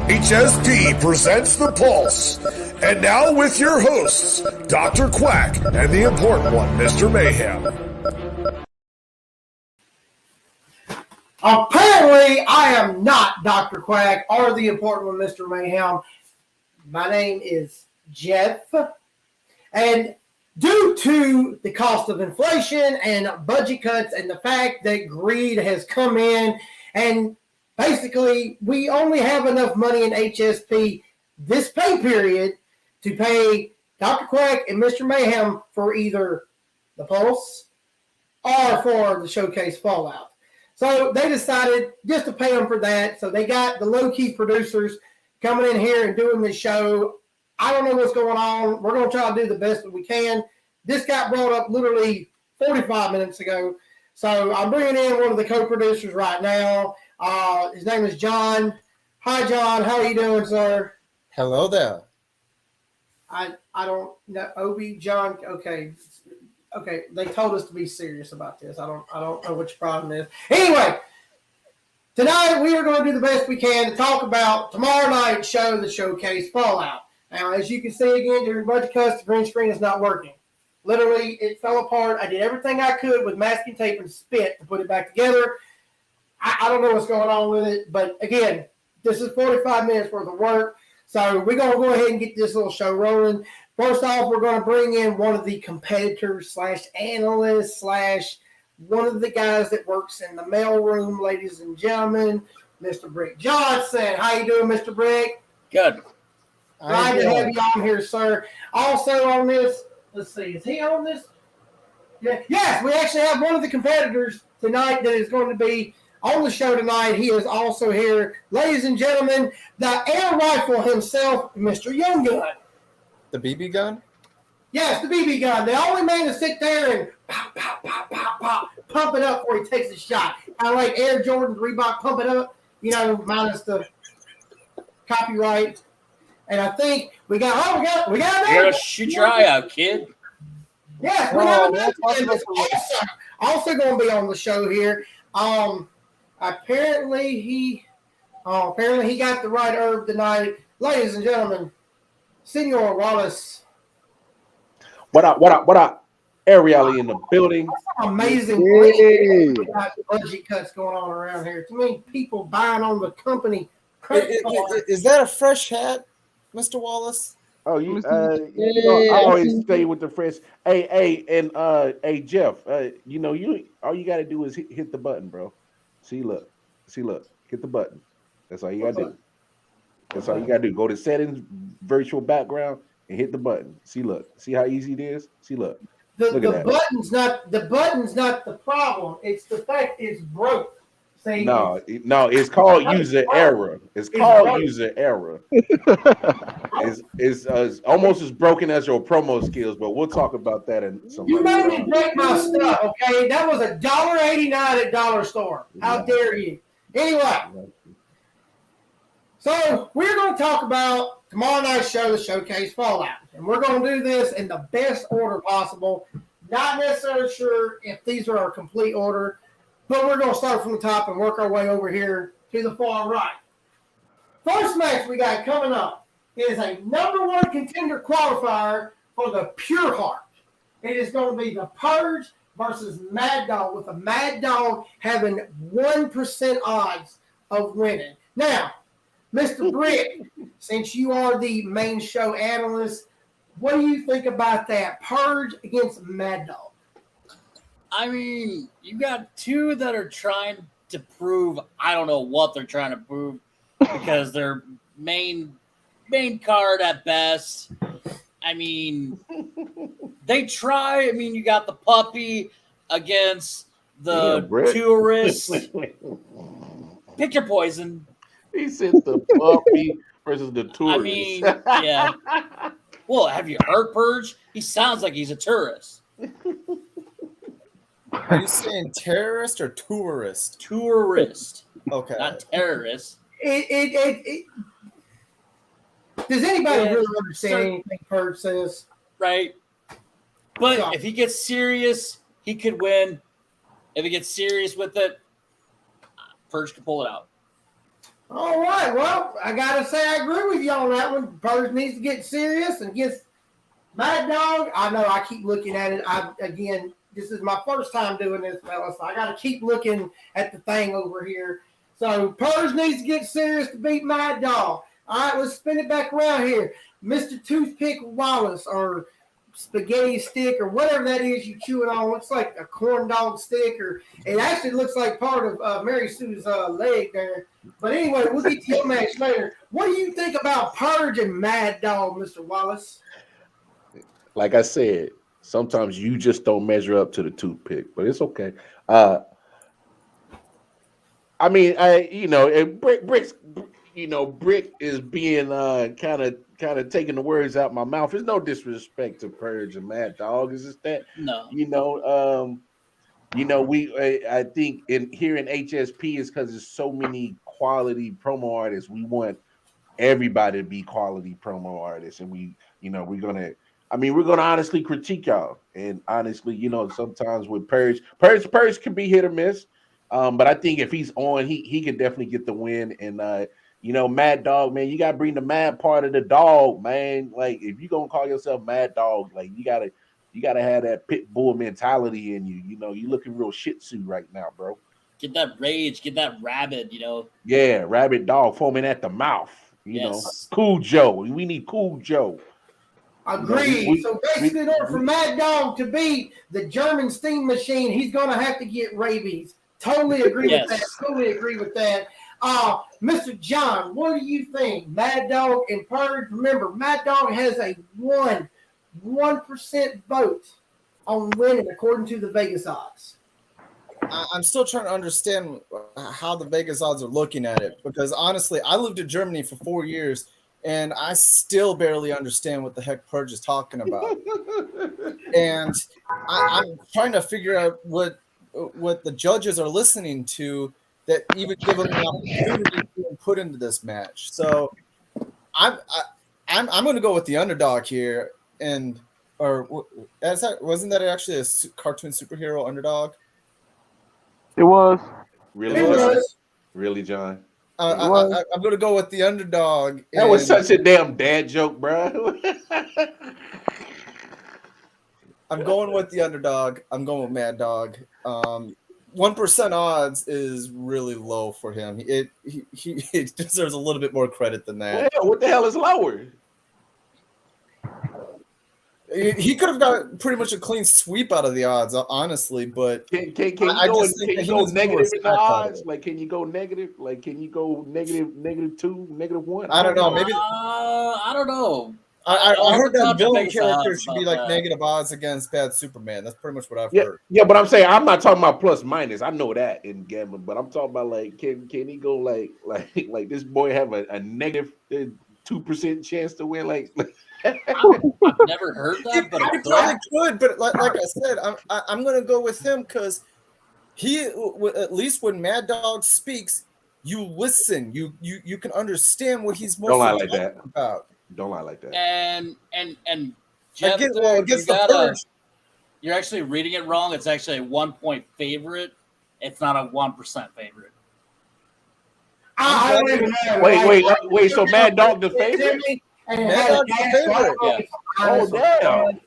HSP presents The Pulse. And now with your hosts, Dr. Quack and the important one, Mr. Mayhem. Apparently, I am not Dr. Quack or the important one, Mr. Mayhem. My name is Jeff. And due to the cost of inflation and budget cuts and the fact that greed has come in and basically we only have enough money in HSP this pay period to pay Dr. Quack and Mr. Mayhem for either the Pulse or for the Showcase Fallout. So they decided just to pay them for that. So they got the low-key producers coming in here and doing this show. I don't know what's going on. We're going to try to do the best that we can. This got brought up literally 45 minutes ago. So I'm bringing in one of the co-producers right now. His name is John. Hi, John. How are you doing, sir? Hello there. I don't know. Obi, John. Okay. They told us to be serious about this. I don't know what your problem is. Anyway, tonight we are going to do the best we can to talk about tomorrow night's show, the Showcase Fallout. Now, as you can see again, during budget cuts, the green screen is not working. Literally, it fell apart. I did everything I could with masking tape and spit to put it back together. I don't know what's going on with it, but again, this is 45 minutes worth of work. So we're going to go ahead and get this little show rolling. First off, we're going to bring in one of the competitors / analysts / one of the guys that works in the mailroom, ladies and gentlemen, Mr. Brick Johnson. How you doing, Mr. Brick? Good. Glad to have you on here, sir. Also on this, let's see, is he on this? Yeah. Yes, we actually have one of the competitors tonight that is going to be on the show tonight. He is also here. Ladies and gentlemen, the air rifle himself, Mr. Young Gun. The BB gun? Yes, the BB gun. The only man to sit there and pop, pop, pop, pop, pop, pump it up before he takes a shot. Kind of like Air Jordan, Reebok, pump it up, minus the copyright. And I think we got that. You gotta shoot your eye out, kid. Yes, we got another also going to be on the show here. Apparently he got the right herb tonight. Ladies and gentlemen, Senor Wallace. What up? Ariel in the building. Amazing budget cuts going on around here. Too many people buying on the company. Is that a fresh hat, Mr. Wallace? Oh, I always stay with the fresh. Hey, Jeff. You all you got to do is hit the button, bro. See, look, hit the button. That's all you got to do. That's all you got to do. Go to settings, virtual background, and hit the button. See how easy it is. Look at that. The button's not the problem. It's the fact it's broke. See, no, it's called user error. It's called user error. It's almost as broken as your promo skills, but we'll talk about that in some. You made me break my stuff, okay? That was $1.89 at Dollar Store. How dare you? Anyway, so we're going to talk about tomorrow night's show, the Showcase Fallout, and we're going to do this in the best order possible. Not necessarily sure if these are our complete order, but we're going to start from the top and work our way over here to the far right. First match we got coming up is a #1 contender qualifier for the Pure Heart. It is going to be the Purge versus Mad Dog, with the Mad Dog having 1% odds of winning. Now, Mr. Brick, since you are the main show analyst, what do you think about that? Purge against Mad Dog. I mean, you got two that are trying to prove, I don't know what they're trying to prove, because they're main card at best. I mean, they try. I mean, you got the puppy against the tourist. Pick your poison. He said the puppy versus the tourist. I mean, yeah. Well, have you heard Purge? He sounds like he's a tourist. Are you saying terrorist or tourist? Tourist. Okay. Not terrorist. Does anybody Yeah, really understand anything Purge says? Right. But So- if he gets serious, he could win. If he gets serious with it, Purge can pull it out. All right. Well, I got to say I agree with you on that one. Purge needs to get serious and gets Mad Dog. I know I keep looking at it. Again, this is my first time doing this, fellas. So I got to keep looking at the thing over here. So Purge needs to get serious to beat Mad Dog. All right, let's spin it back around here. Mr. Toothpick Wallace or spaghetti stick or whatever that is you chew it on. Looks like a corn dog stick, or it actually looks like part of Mary Sue's leg there. But anyway, we'll get to your match later. What do you think about Purge and Mad Dog, Mr. Wallace? Like I said, sometimes you just don't measure up to the toothpick, but it's okay. I mean, Brick's, Brick is being kind of taking the words out my mouth. There's no disrespect to Purge and Mad Dog. It's just that I think here in HSP is because there's so many quality promo artists. We want everybody to be quality promo artists, and we're gonna honestly critique y'all. And honestly, sometimes with Purge can be hit or miss. But I think if he's on, he could definitely get the win. And Mad Dog, man, you gotta bring the mad part of the dog, man. Like if you're gonna call yourself Mad Dog, like you gotta have that pit bull mentality in you. You looking real Shih Tzu right now, bro. Get that rage, get that rabid, Yeah, rabid dog foaming at the mouth. Cool Joe. We need Cool Joe. Agreed. So basically, in order for Mad Dog to beat the German steam machine, he's going to have to get rabies. Totally agree with that. Totally agree with that. Mr. John, what do you think? Mad Dog and Purge. Remember, Mad Dog has a 1% vote on winning according to the Vegas odds. I'm still trying to understand how the Vegas odds are looking at it, because honestly, I lived in Germany for 4 years and I still barely understand what the heck Purge is talking about. And I'm trying to figure out what the judges are listening to that even give them an opportunity to put into this match. So I'm going to go with the underdog here, wasn't that actually a cartoon superhero underdog? It was. Really, John? I'm going to go with the underdog. That was such a damn dad joke, bro. I'm going with the underdog. I'm going with Mad Dog. 1% odds is really low for him. He deserves a little bit more credit than that. Well, what the hell is lower? He could have got pretty much a clean sweep out of the odds, honestly. But can you go negative in the odds? Like, can you go negative? Like, can you go negative -2, -1? I don't know. Maybe I don't know. I heard that villain character should be like negative odds against Bad Superman. That's pretty much what I've heard. Yeah, but I'm saying I'm not talking about plus minus. I know that in gambling, but I'm talking about like can he go like this boy have a negative 2% chance to win? Like I've never heard that, but I probably could. But like I said, I'm going to go with him because he, at least when Mad Dog speaks, you listen. You can understand what he's mostly talking about. Don't lie like that. And Jeff, you're actually reading it wrong. It's actually a 1-point favorite. It's not a 1% favorite. I don't even know. Wait. So Mad Dog the favorite? Mad Dog's the favorite. Yeah. Oh damn.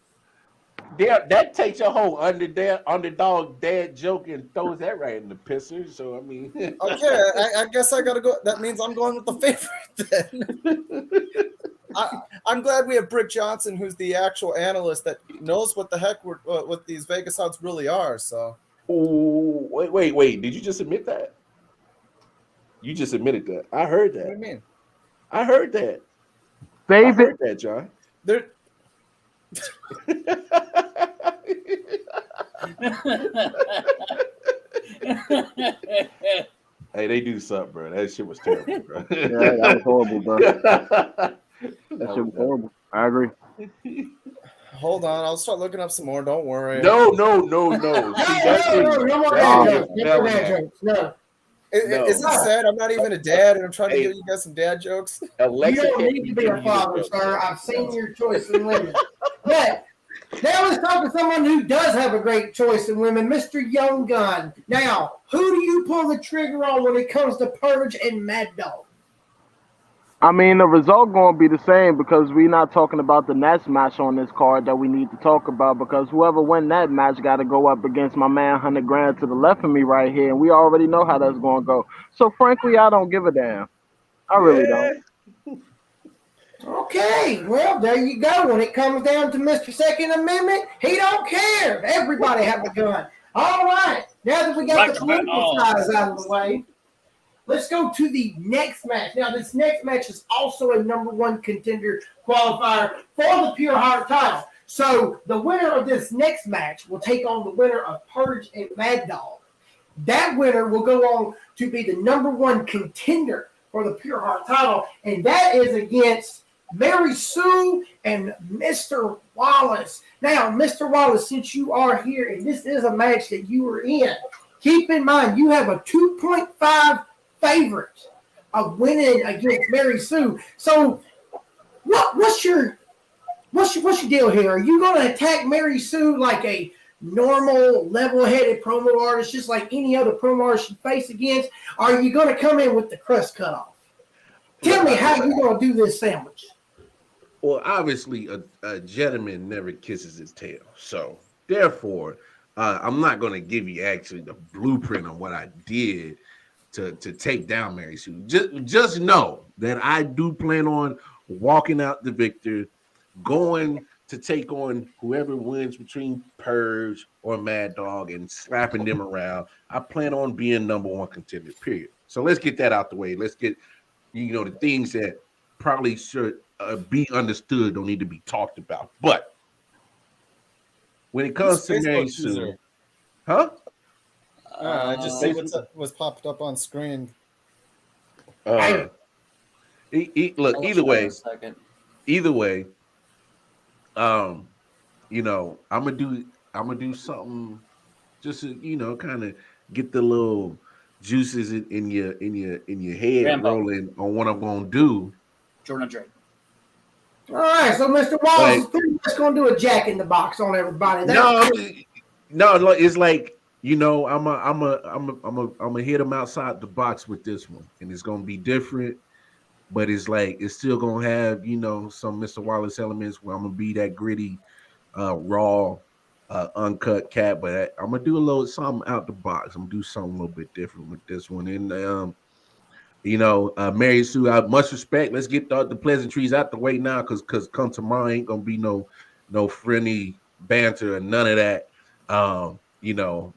Yeah, that takes a whole underdog dad joke and throws that right in the pisser. So I mean, okay, I guess I gotta go. That means I'm going with the favorite then. I'm glad we have Brick Johnson, who's the actual analyst that knows what the heck what these Vegas odds really are. So, wait! Did you just admit that? You just admitted that. I heard that. What do you mean? I heard that. Save I heard that, John. Hey, they do suck, bro. That shit was terrible, bro. Yeah, that was horrible, bro. That shit was horrible. I agree. Hold on, I'll start looking up some more. Don't worry. No. No more dad jokes. No. Is it sad? I'm not even a dad, and I'm trying to give you guys some dad jokes. Alexa You don't can't need to be be a giving you father, the joke. sir. I've seen your choice in women. But now let's talk to someone who does have a great choice in women, Mr. Young Gun. Now, who do you pull the trigger on when it comes to Purge and Mad Dog? I mean, the result going to be the same because we're not talking about the next match on this card that we need to talk about because whoever win that match got to go up against my man 100 grand to the left of me right here, and we already know how that's going to go. So, frankly, I don't give a damn. I really don't. Okay, well, there you go. When it comes down to Mr. Second Amendment, he don't care. Everybody have a gun. All right, now that we got the political sides out of the way, let's go to the next match. Now, this next match is also a number one contender qualifier for the Pure Heart title. So the winner of this next match will take on the winner of Purge and Mad Dog. That winner will go on to be the number one contender for the Pure Heart title, and that is against Mary Sue and Mr. Wallace. Now, Mr. Wallace, since you are here and this is a match that you are in, keep in mind you have a 2.5 favorite of winning against Mary Sue. So, what's your deal here? Are you going to attack Mary Sue like a normal, level-headed promo artist, just like any other promo artist you face against? Or are you going to come in with the crust cut off? Tell me how you're going to do this sandwich. Well, obviously, a gentleman never kisses his tail. So, therefore, I'm not going to give you actually the blueprint on what I did to take down Mary Sue. Just know that I do plan on walking out the victor, going to take on whoever wins between Purge or Mad Dog and slapping them around. I plan on being number one contender, period. So let's get that out the way. Let's get, the things that probably should be understood don't need to be talked about. But when it comes to Mary Sue, huh? I just see what's popped up on screen. Look, either way, I'm gonna do something just to, kind of get the little juices in your head Rambo. rolling on what I'm gonna do. Jordan Drake. All right, so Mr. Wallace is pretty much going to do a Jack in the Box on everybody. No, it's like, I'm a hit him outside the box with this one, and it's gonna be different, but it's like it's still gonna have some Mr. Wallace elements where I'm gonna be that gritty, raw, uncut cat, but I'm gonna do a little something out the box. I'm gonna do something a little bit different with this one, and Mary Sue, I much respect. Let's get the pleasantries out the way now, because come tomorrow ain't gonna be no friendly banter or none of that.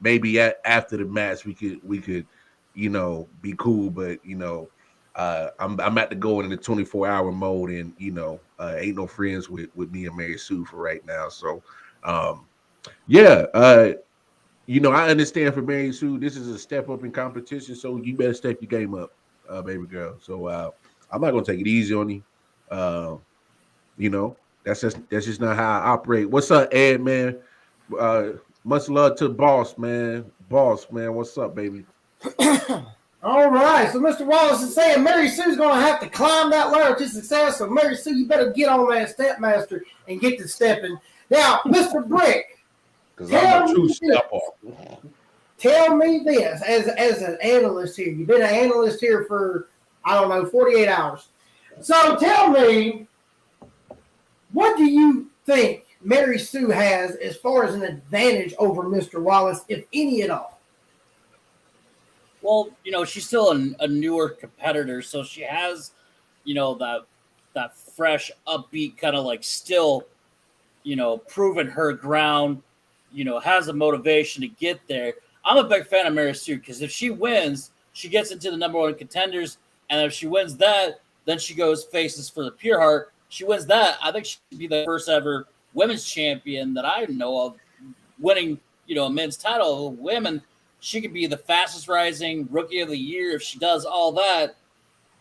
Maybe after the match we could be cool, but I'm at to go in the 24-hour mode, and ain't no friends with me and Mary Sue for right now. So I understand for Mary Sue, this is a step up in competition, so you better step your game up, baby girl. So I'm not gonna take it easy on you. That's just not how I operate. What's up, Ed, man? Much love to Boss, man. Boss, man. What's up, baby? All right, so Mr. Wallace is saying Mary Sue's going to have to climb that ladder to success. So Mary Sue, you better get on that Stepmaster and get to stepping. Now, Mr. Brick, because I'm a true stepper. Tell me this, as an analyst here. You've been an analyst here for 48 hours. So tell me, what do you think Mary Sue has as far as an advantage over Mr. Wallace, if any at all? Well, she's still a newer competitor, so she has, that fresh, upbeat kind of like still, proving her ground, has the motivation to get there. I'm a big fan of Mary Sue because if she wins, she gets into the number one contenders, and if she wins that, then she goes faces for the Pure Heart. She wins that, I think she should be the first ever women's champion that I know of winning, a men's title. Women, she could be the fastest rising rookie of the year if she does all that.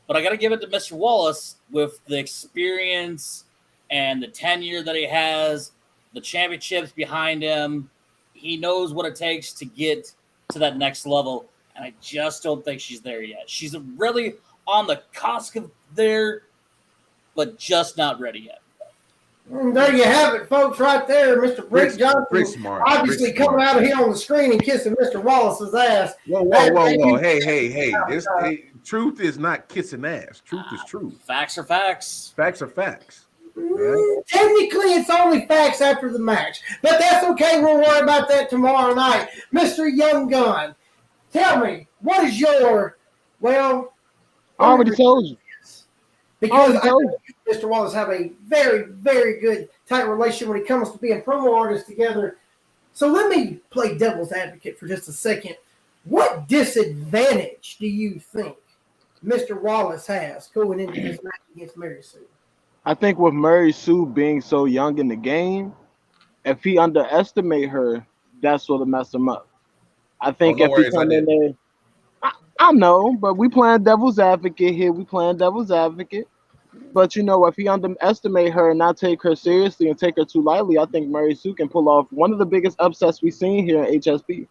But I got to give it to Mr. Wallace with the experience and the tenure that he has, the championships behind him. He knows what it takes to get to that next level. and I just don't think she's there yet. She's really on the cusp of there, but just not ready yet. There you have it, folks, right there. Mr. Brick Johnson, Brick's smart. obviously Brick's coming smart. out of here on the screen and kissing Mr. Wallace's ass. Whoa. Hey. Truth is not kissing ass. Truth is truth. Facts are facts. Facts are facts. Technically, it's only facts after the match, but that's okay. We'll worry about that tomorrow night. Mr. Young Gun, tell me, what is your, well, I already told you. Because I know Mr. Wallace have a very, very good, tight relation when it comes to being promo artists together. So let me play devil's advocate for just a second. What disadvantage do you think Mr. Wallace has going into this match against Mary Sue? I think with Mary Sue being so young in the game, if he underestimate her, that's what'll mess him up. I think if he come in there, I know, but we playing devil's advocate here. We playing devil's advocate. But, you know, if he underestimate her and not take her seriously and take her too lightly, I think Mary Sue can pull off one of the biggest upsets we've seen here in HSP.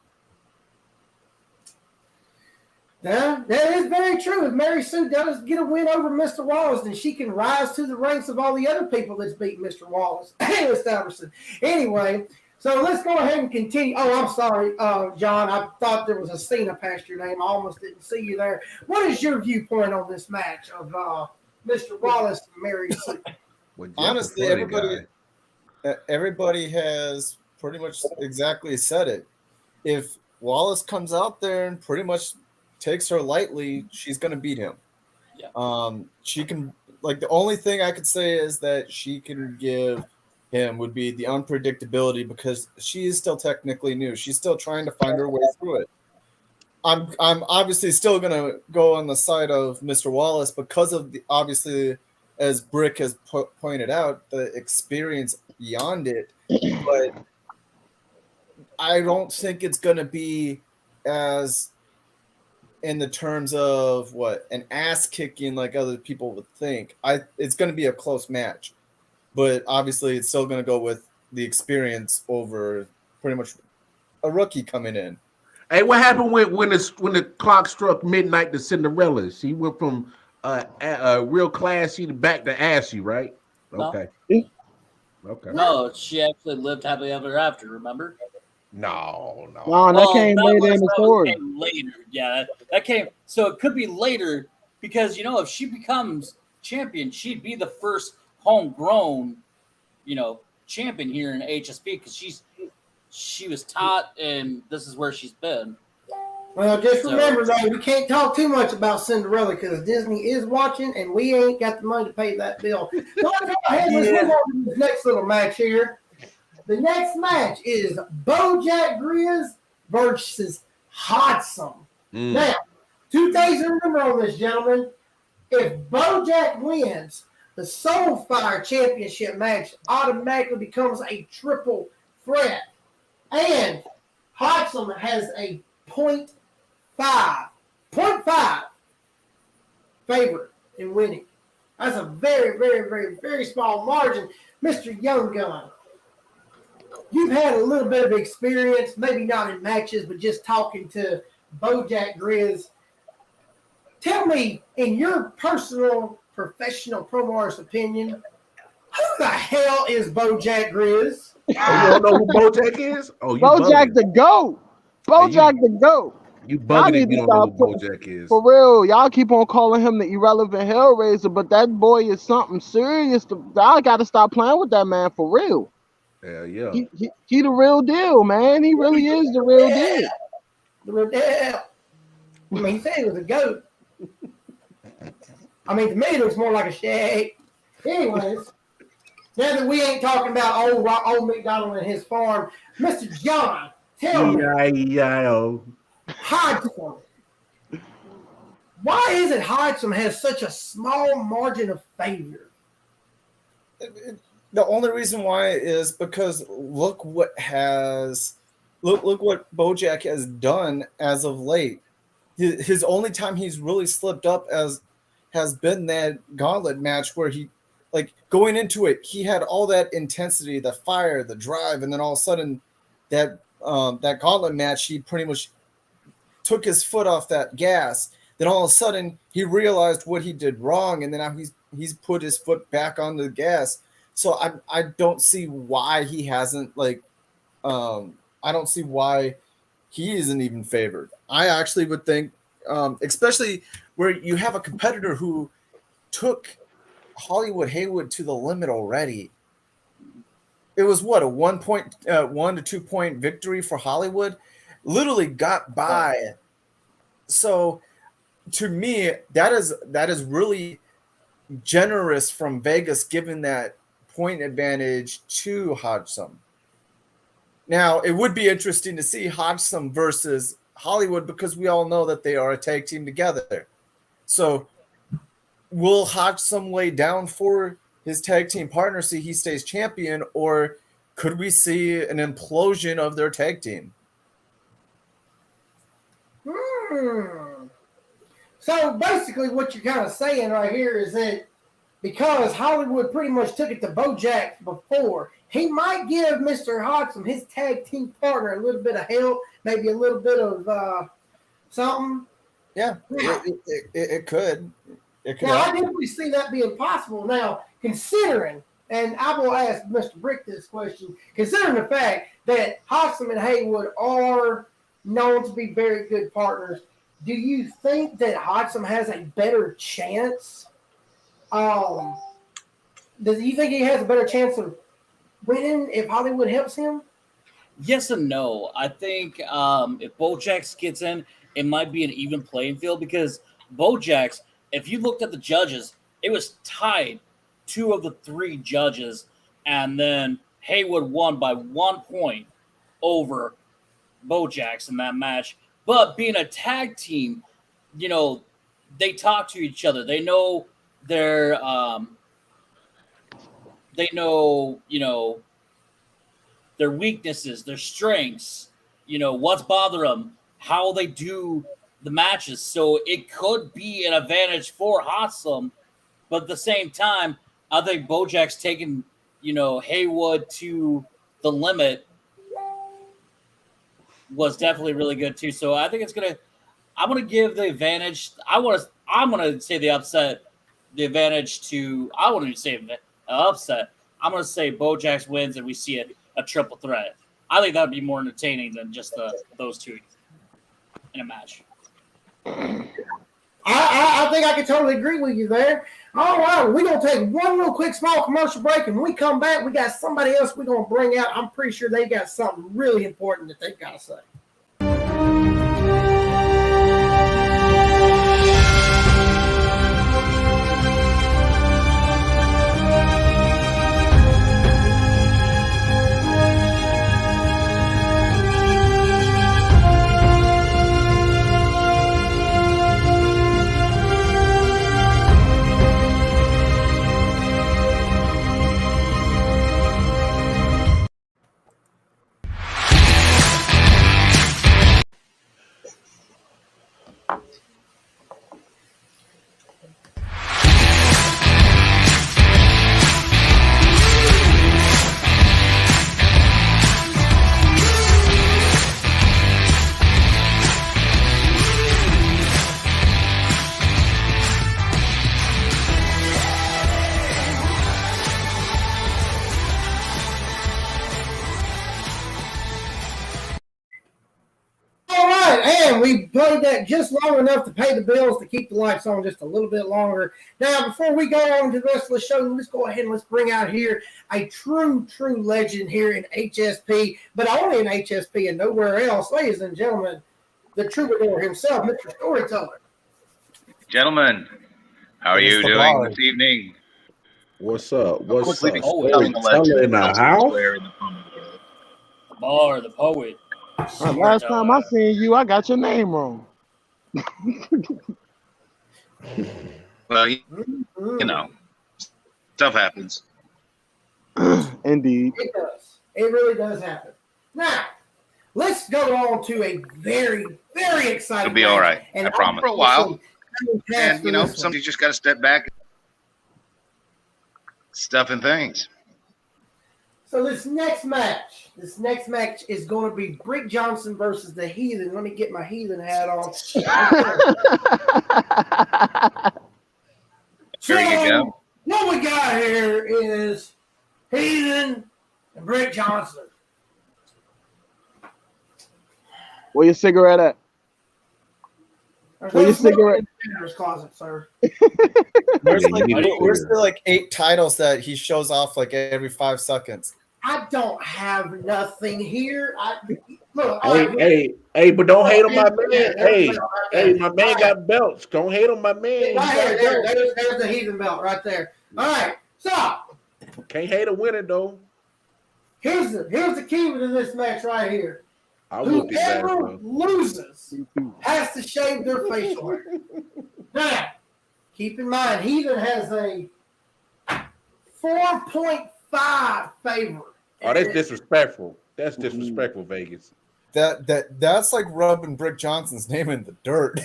Yeah, that is very true. If Mary Sue does get a win over Mr. Wallace, then she can rise to the ranks of all the other people that's beat Mr. Wallace. Anyway, so let's go ahead and continue. Oh, I'm sorry, John. I thought there was a Cena past your name. I almost didn't see you there. What is your viewpoint on this match of Mr. Wallace and Mary Sue? Honestly, everybody has pretty much exactly said it. If Wallace comes out there and pretty much takes her lightly, she's going to beat him. Yeah. She can, like, the only thing I could say is that she can give him would be the unpredictability, because she is still technically new. She's still trying to find her way through it. I'm obviously still going to go on the side of Mr. Wallace because of the, obviously, as Brick has pointed out, the experience beyond it. But I don't think it's going to be as in the terms of what an ass kicking like other people would think. It's going to be a close match, but obviously it's still going to go with the experience over pretty much a rookie coming in. Hey, what happened when the clock struck midnight to Cinderella? She went from real classy to back to assy, right? Okay. Okay. No, she actually lived happily ever after. Remember? No. That came later in the story. Later, yeah, that came. So it could be later because if she becomes champion, she'd be the first homegrown, champion here in HSP because she was taught, and this is where she's been. Well, just remember, though, we can't talk too much about Cinderella because Disney is watching, and we ain't got the money to pay that bill. So let's go ahead and let's move on to this next little match here. The next match is Bojack Grizz versus Hotsome. Now, 2 things to remember on this, gentlemen. If Bojack wins, the Soulfire Championship match automatically becomes a triple threat. And Hotsome has a 0.5 favorite in winning. That's a very, very, very, very small margin. Mr. Young Gun, you've had a little bit of experience, maybe not in matches, but just talking to Bojack Grizz. Tell me, in your personal, professional promo artist opinion, who the hell is Bojack Grizz? You don't know who Bojack is? Oh, you Bojack bugging. the GOAT. Bojack the GOAT. You bugging if you don't know who Bojack is. For real, y'all keep on calling him the irrelevant Hellraiser, but that boy is something serious. I got to stop playing with that man for real. Hell yeah. He the real deal, man. He really is the real deal. The real deal. I mean, he said he was a goat. I mean, to me, it looks more like a shag. Anyways, now that we ain't talking about old McDonald and his farm, Mr. John, tell me. Hodsome. Why is it Hodsome has such a small margin of failure? The only reason why is because look what Bojack has done as of late. His only time he's really slipped up has been that gauntlet match where he, like, going into it, he had all that intensity, the fire, the drive, and then all of a sudden that gauntlet match, he pretty much took his foot off that gas, then all of a sudden he realized what he did wrong, and then now he's put his foot back on the gas. So I don't see why he hasn't I don't see why he isn't even favored. I actually would think, especially where you have a competitor who took Hollywood Haywood to the limit already. It was what, a 1 to 2 point victory for Hollywood, literally got by. So to me, that is really generous from Vegas, giving that point advantage to Hodgson. Now, it would be interesting to see Hodgson versus Hollywood because we all know that they are a tag team together. So will Hodgson lay down for his tag team partner, see he stays champion, or could we see an implosion of their tag team? So basically what you're kind of saying right here is that because Hollywood pretty much took it to Bojack before, he might give Mr. Hodgson, his tag team partner, a little bit of help, maybe a little bit of something. Yeah, it could. It could. Now, I definitely see that being possible. Now, considering, and I will ask Mr. Brick this question, considering the fact that Hodgson and Haywood are known to be very good partners, do you think that Hodgson has a better chance? Do you think he has a better chance of winning if Hollywood helps him? Yes and no. I think if Bojack gets in, it might be an even playing field because Bojack's, if you looked at the judges, it was tied 2 of the 3 judges, and then Haywood won by 1 point over Bojack's in that match. But being a tag team, you know, they talk to each other. They know their their weaknesses, their strengths, what's bothering them, how they do the matches. So it could be an advantage for Hodgson, but at the same time, I think Bojack's taking, Haywood to the limit was definitely really good too. So I think I'm gonna give the advantage. I'm gonna say the upset, the advantage to. I wouldn't even say an upset. I'm gonna say Bojack wins and we see a triple threat. I think that would be more entertaining than just those 2 in a match. I think I can totally agree with you there. All right, we're going to take one real quick small commercial break, and when we come back, we got somebody else we're going to bring out. I'm pretty sure they got something really important that they've got to say. We played that just long enough to pay the bills to keep the lights on just a little bit longer. Now, before we go on to the rest of the show, let's go ahead and let's bring out here a true legend here in HSP, but only in HSP and nowhere else. Ladies and gentlemen, the Troubadour himself, Mr. Storyteller. Gentlemen, how are you doing this evening? What's up? What's up? Storyteller in the house? Bar, the poet. Last time I seen you, I got your name wrong. Well, stuff happens. Indeed. It does. It really does happen. Now, let's go on to a very, very exciting It'll be all right. And I promise. For a while. And, sometimes somebody's just got to step back. Stuff and things. So this next match is going to be Brick Johnson versus the Heathen. Let me get my Heathen hat on. There you go. What we got here is Heathen and Brick Johnson. Where your cigarette at? Where your cigarette? In his closet, sir. There's Yeah, still like 8 titles that he shows off like every 5 seconds. I don't have nothing here. Hey, but don't hate on my man. Hey, my man got belts. Don't hate on my man. There's the Heathen belt right there. All right, so Can't hate a winner though. here's the key to this match right here. Whoever loses has to shave their facial hair. Now, keep in mind, Heathen has a 4.5 favor. Oh, that's disrespectful. That's disrespectful, Vegas. That's like rubbing Brick Johnson's name in the dirt.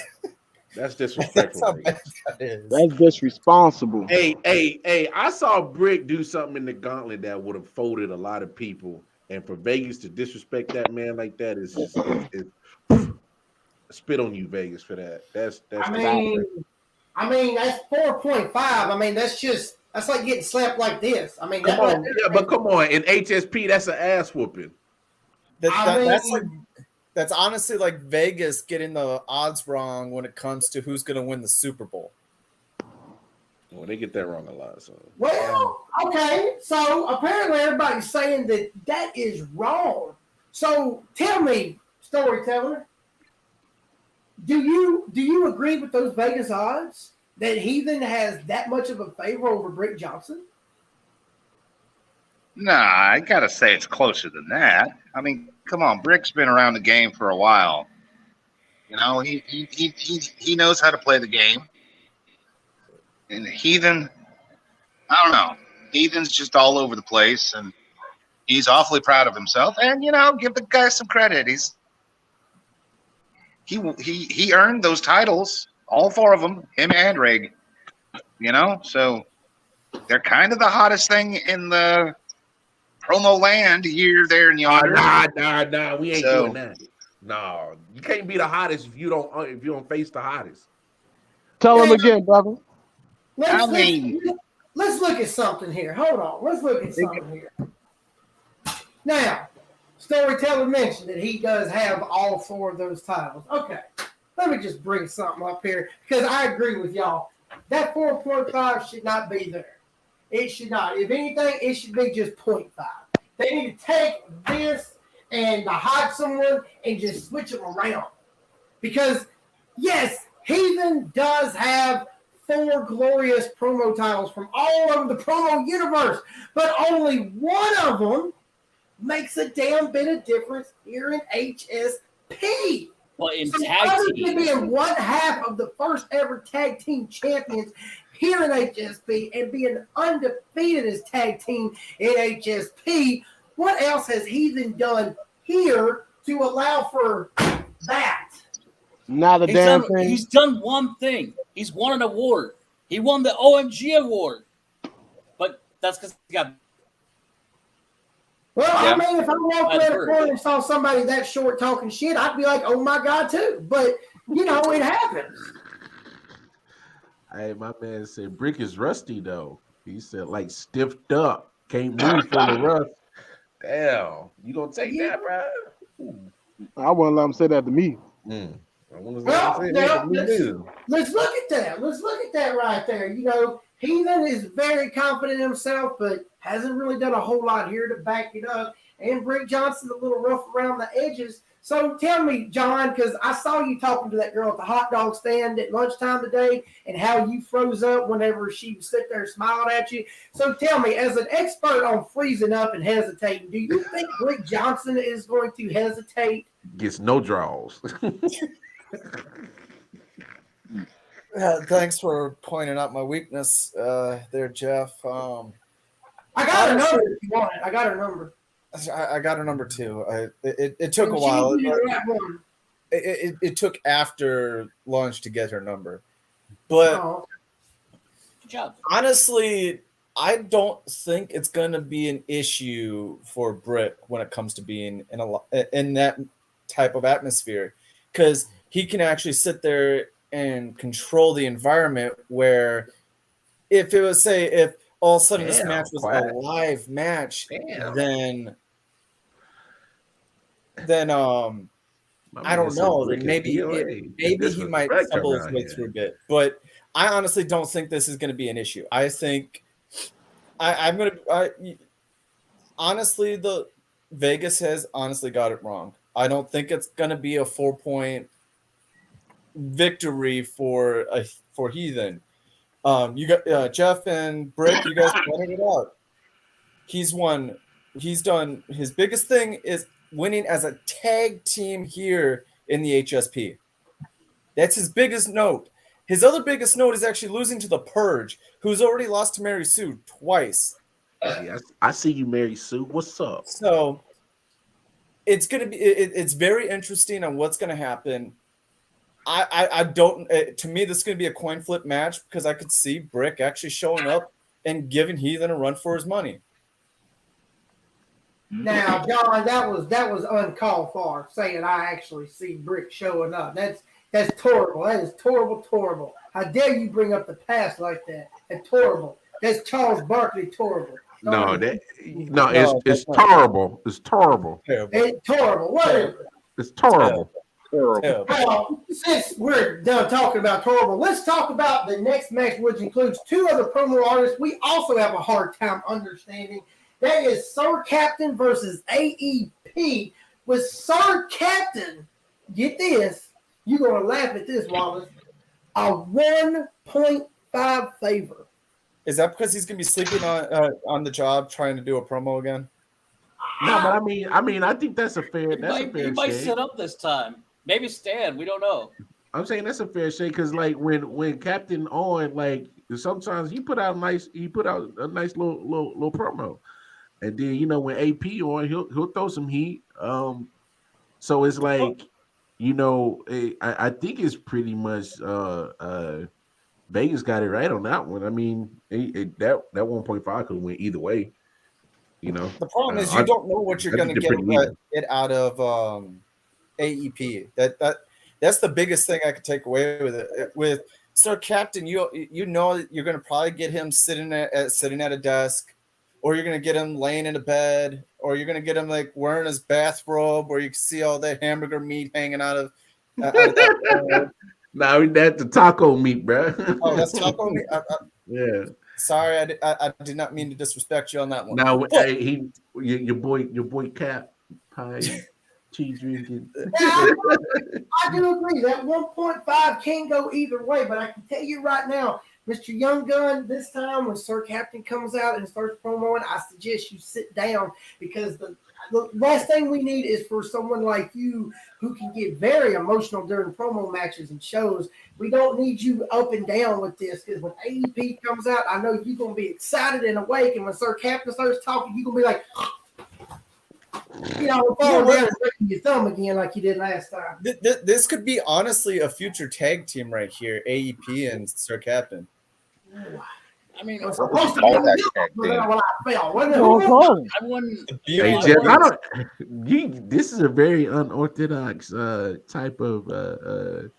That's disrespectful. That's how bad that is. That's disresponsible. Hey, I saw Brick do something in the gauntlet that would have folded a lot of people. And for Vegas to disrespect that man like that is just spit on you, Vegas, for that. That's I mean that's 4.5. I mean that's like getting slapped like this. I mean come on. In HSP, that's an ass whooping. That's honestly like Vegas getting the odds wrong when it comes to who's going to win the Super Bowl. Well, they get that wrong a lot. So okay. So apparently everybody's saying that is wrong. So tell me, storyteller, do you agree with those Vegas odds that Heathen has that much of a favor over Brick Johnson? Nah, I gotta say it's closer than that. I mean, come on, Brick's been around the game for a while. You know, he knows how to play the game. And Heathen, I don't know. Heathen's just all over the place, and he's awfully proud of himself. And give the guy some credit. He earned those titles, all 4 of them, him and Rig. So they're kind of the hottest thing in the promo land here, there, and yonder. Nah. We ain't doing that. No, you can't be the hottest if you don't face the hottest. Tell him again, brother. Let's look at something here. Hold on. Let's look at something here. Now, storyteller mentioned that he does have all 4 of those titles. Okay. Let me just bring something up here because I agree with y'all. That 4.5 should not be there. It should not. If anything, it should be just 0.5. They need to take this and hide someone and just switch them around. Because, yes, Heathen does have 4 glorious promo titles from all over the promo universe, but only one of them makes a damn bit of difference here in HSP. Well, in so tag team, being one half of the first ever tag team champions here in HSP and being undefeated as tag team in HSP, what else has Heathen done here to allow for that? Not a damn thing. He's done one thing. He's won an award. He won the OMG award. But that's because he got... Well, yeah. I mean, if I walked around the corner and saw somebody that short talking shit, I'd be like, oh my God, too. But, it happens. Hey, my man said Brick is rusty, though. He said, like, stiffed up. Can't move for the rust. Damn. You gonna take that, bro? I wouldn't let him say that to me. Let's look at that. Let's look at that right there. Heathen is very confident in himself, but hasn't really done a whole lot here to back it up. And Brick Johnson's a little rough around the edges. So tell me, John, because I saw you talking to that girl at the hot dog stand at lunchtime today and how you froze up whenever she sit there and smiled at you. So tell me, as an expert on freezing up and hesitating, do you think Brick Johnson is going to hesitate? Gets no draws. Thanks for pointing out my weakness there, Jeff. I got a number if you want it. I got a number. I got her number 2. It took a while. It took after lunch to get her number. But good job. Honestly, I don't think it's going to be an issue for Brick when it comes to being in that type of atmosphere, because he can actually sit there and control the environment. Where if it was, say, if all of a sudden this match was a live match, then I don't know. Then maybe he might stumble his way through a bit. But I honestly don't think this is going to be an issue. I think honestly, the Vegas has honestly got it wrong. I don't think it's going to be a 4-point victory for Heathen. You got Jeff and Brick. You guys pointed it out. He's done his biggest thing is winning as a tag team here in the HSP. That's his biggest note. His other biggest note is actually losing to the Purge, who's already lost to Mary Sue twice. Yes, I see you, Mary Sue. What's up? So it's gonna be it's very interesting on what's gonna happen. I don't. To me, this is gonna be a coin flip match because I could see Brick actually showing up and giving Heathen a run for his money. Now, John, that was uncalled for. Saying I actually see Brick showing up. That's terrible. That is terrible. How dare you bring up the past like that? That's terrible. That's Charles Barkley terrible. It's terrible. It's terrible. It's terrible. Whatever. It's terrible. Well, since we're done talking about terrible, let's talk about the next match, which includes two other promo artists we also have a hard time understanding. That is Sir Captain versus AEP. With Sir Captain, get this, you're going to laugh at this, Wallace, a 1.5 favor. Is that because he's going to be sleeping on the job trying to do a promo again? No, but I mean, I think that's a fair. He might set up this time. Maybe Stan. We don't know. I'm saying that's a fair shake because, like, when Captain on, like, sometimes he put out a nice little promo, and then when AP on, he'll throw some heat. So it's like, I think it's pretty much Vegas got it right on that one. I mean, that 1.5 could win either way. The problem is you don't know what you're going to get out of AEP. That's the biggest thing I could take away with it. With Sir Captain, you know you're going to probably get him sitting at a desk, or you're going to get him laying in a bed, or you're going to get him like wearing his bathrobe, where you can see all that hamburger meat hanging out of. That no, that's the taco meat, bro. Oh, that's taco meat. Yeah. Sorry, I did not mean to disrespect you on that one. Now, hey, your boy Cap pie cheese drinking. I do agree that 1.5 can go either way, but I can tell you right now, Mr. Young Gun, this time when Sir Captain comes out and starts promoing, I suggest you sit down because the last thing we need is for someone like you who can get very emotional during promo matches and shows. We don't need you up and down with this because when AEP comes out, I know you're going to be excited and awake. And when Sir Captain starts talking, you're going to be like, falling down and breaking your thumb again like you did last time. This could be honestly a future tag team right here, AEP and Sir Captain. I mean, I wouldn't. Hey, Jeff, this is a very unorthodox type of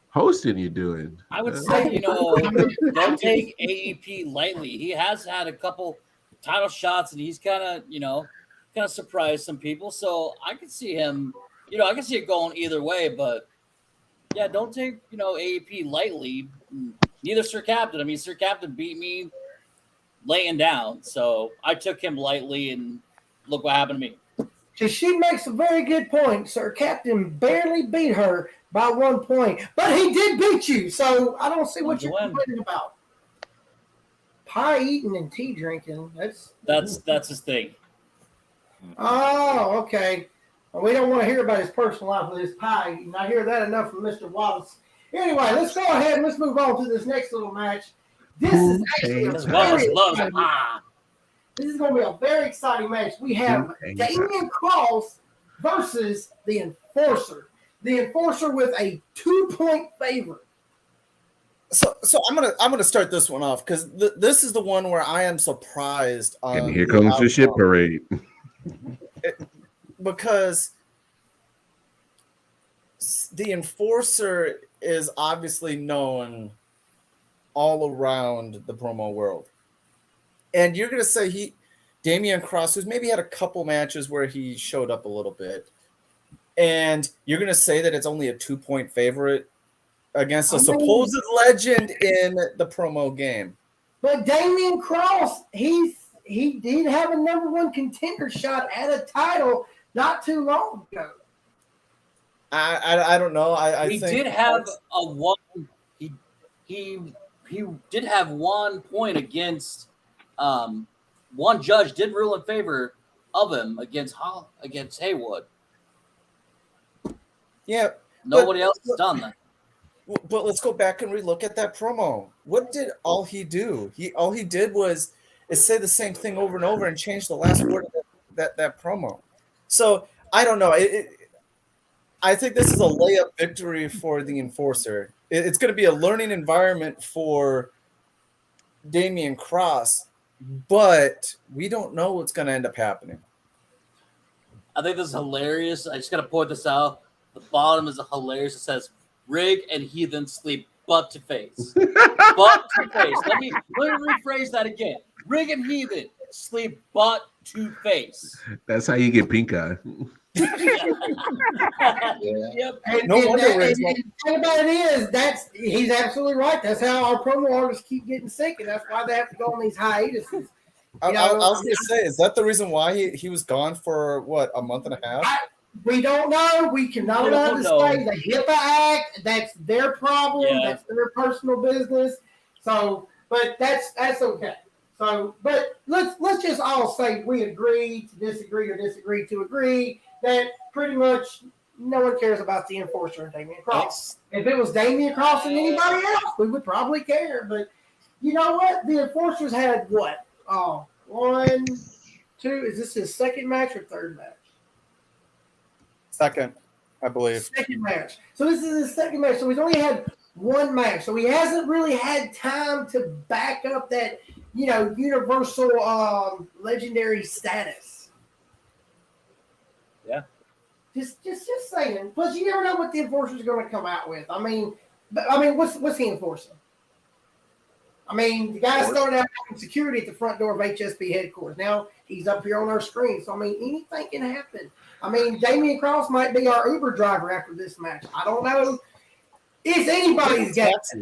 hosting you're doing. I would say, don't take AEP lightly. He has had a couple title shots, and he's kind of surprised some people. So I could see him, I can see it going either way. But yeah, don't take AEP lightly. Neither Sir Captain. I mean, Sir Captain beat me laying down, so I took him lightly, and look what happened to me. She makes a very good point. Sir Captain barely beat her by 1 point, but he did beat you, so I don't see what you're complaining about. Pie eating and tea drinking, that's his thing. Oh, okay. Well, we don't want to hear about his personal life with his pie eating. I hear that enough from Mr. Wallace. Anyway, let's go ahead and let's move on to this next little match. This is actually this is going to be a very exciting match. We have Damian Cross versus the Enforcer. The Enforcer with a 2-point favor. So I'm gonna start this one off because this is the one where I am surprised. And here comes the shit parade. Because the Enforcer is obviously known all around the promo world, and you're gonna say Damian Cross, who's maybe had a couple matches where he showed up a little bit, and you're gonna say that it's only a 2-point favorite against a supposed legend in the promo game. But Damian Cross, he did have a number one contender shot at a title not too long ago. I don't know. I he think did have a one. He did have 1 point against one judge did rule in favor of him against Haywood. Yeah. Nobody else has done that. But let's go back and relook at that promo. What did all he do? All he did was say the same thing over and over and change the last word of that promo. So I don't know. I think this is a layup victory for the Enforcer. It's going to be a learning environment for Damian Cross, but we don't know what's going to end up happening. I think this is hilarious. I just got to point this out. The bottom is hilarious. It says Rig and Heathen sleep butt to face. Butt to face. Let me rephrase that again. Rig and Heathen sleep butt to face. That's how you get pink eye. Yep. No wonder. And the thing about it is, he's absolutely right. That's how our promo artists keep getting sick, and that's why they have to go on these hiatuses. I was going to say, is that the reason why he was gone for what, a month and a half? We don't know. We cannot allowed to say the HIPAA Act. That's their problem. Yeah. That's their personal business. So, but that's okay. So, but let's just all say we agree to disagree or disagree to agree that pretty much no one cares about the Enforcer and Damian Cross. If it was Damian Cross and anybody else, we would probably care. But you know what? The Enforcer's had what? 1, 2. Is this his second match or third match? Second, I believe. Second match. So this is his second match. So he's only had one match. So he hasn't really had time to back up that, universal legendary status. Yeah. Just saying. Plus, you never know what the Enforcer's going to come out with. I mean, what's he enforcing? I mean, the guy started out having security at the front door of HSP headquarters. Now he's up here on our screen. So, I mean, anything can happen. I mean, Damian Cross might be our Uber driver after this match. I don't know. It's anybody's guess.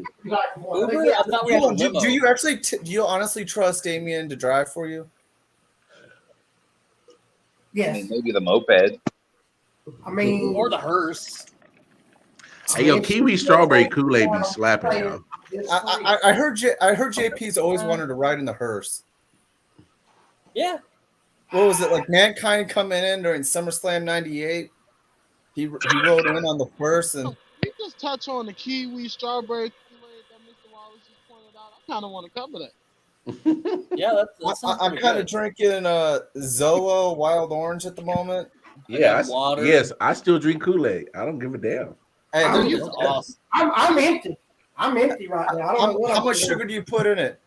Do you honestly trust Damian to drive for you? Yes. I mean, maybe the moped. I mean, or the hearse. Hey, yo, Kiwi Strawberry Kool-Aid be slapping, y'all. I heard JP's always wanted to ride in the hearse. Yeah. What was it, like Mankind coming in during SummerSlam '98? He rode in on the first, and we just touch on the Kiwi Strawberry Kool-Aid that Mr. Wallace just pointed out. I kind of want to cover that. Yeah, I'm kind of drinking Zoa Wild Orange at the moment. Yeah, I still drink Kool-Aid. I don't give a damn. Hey, awesome. I'm empty. I'm empty right now. I don't know how much sugar do you put in it?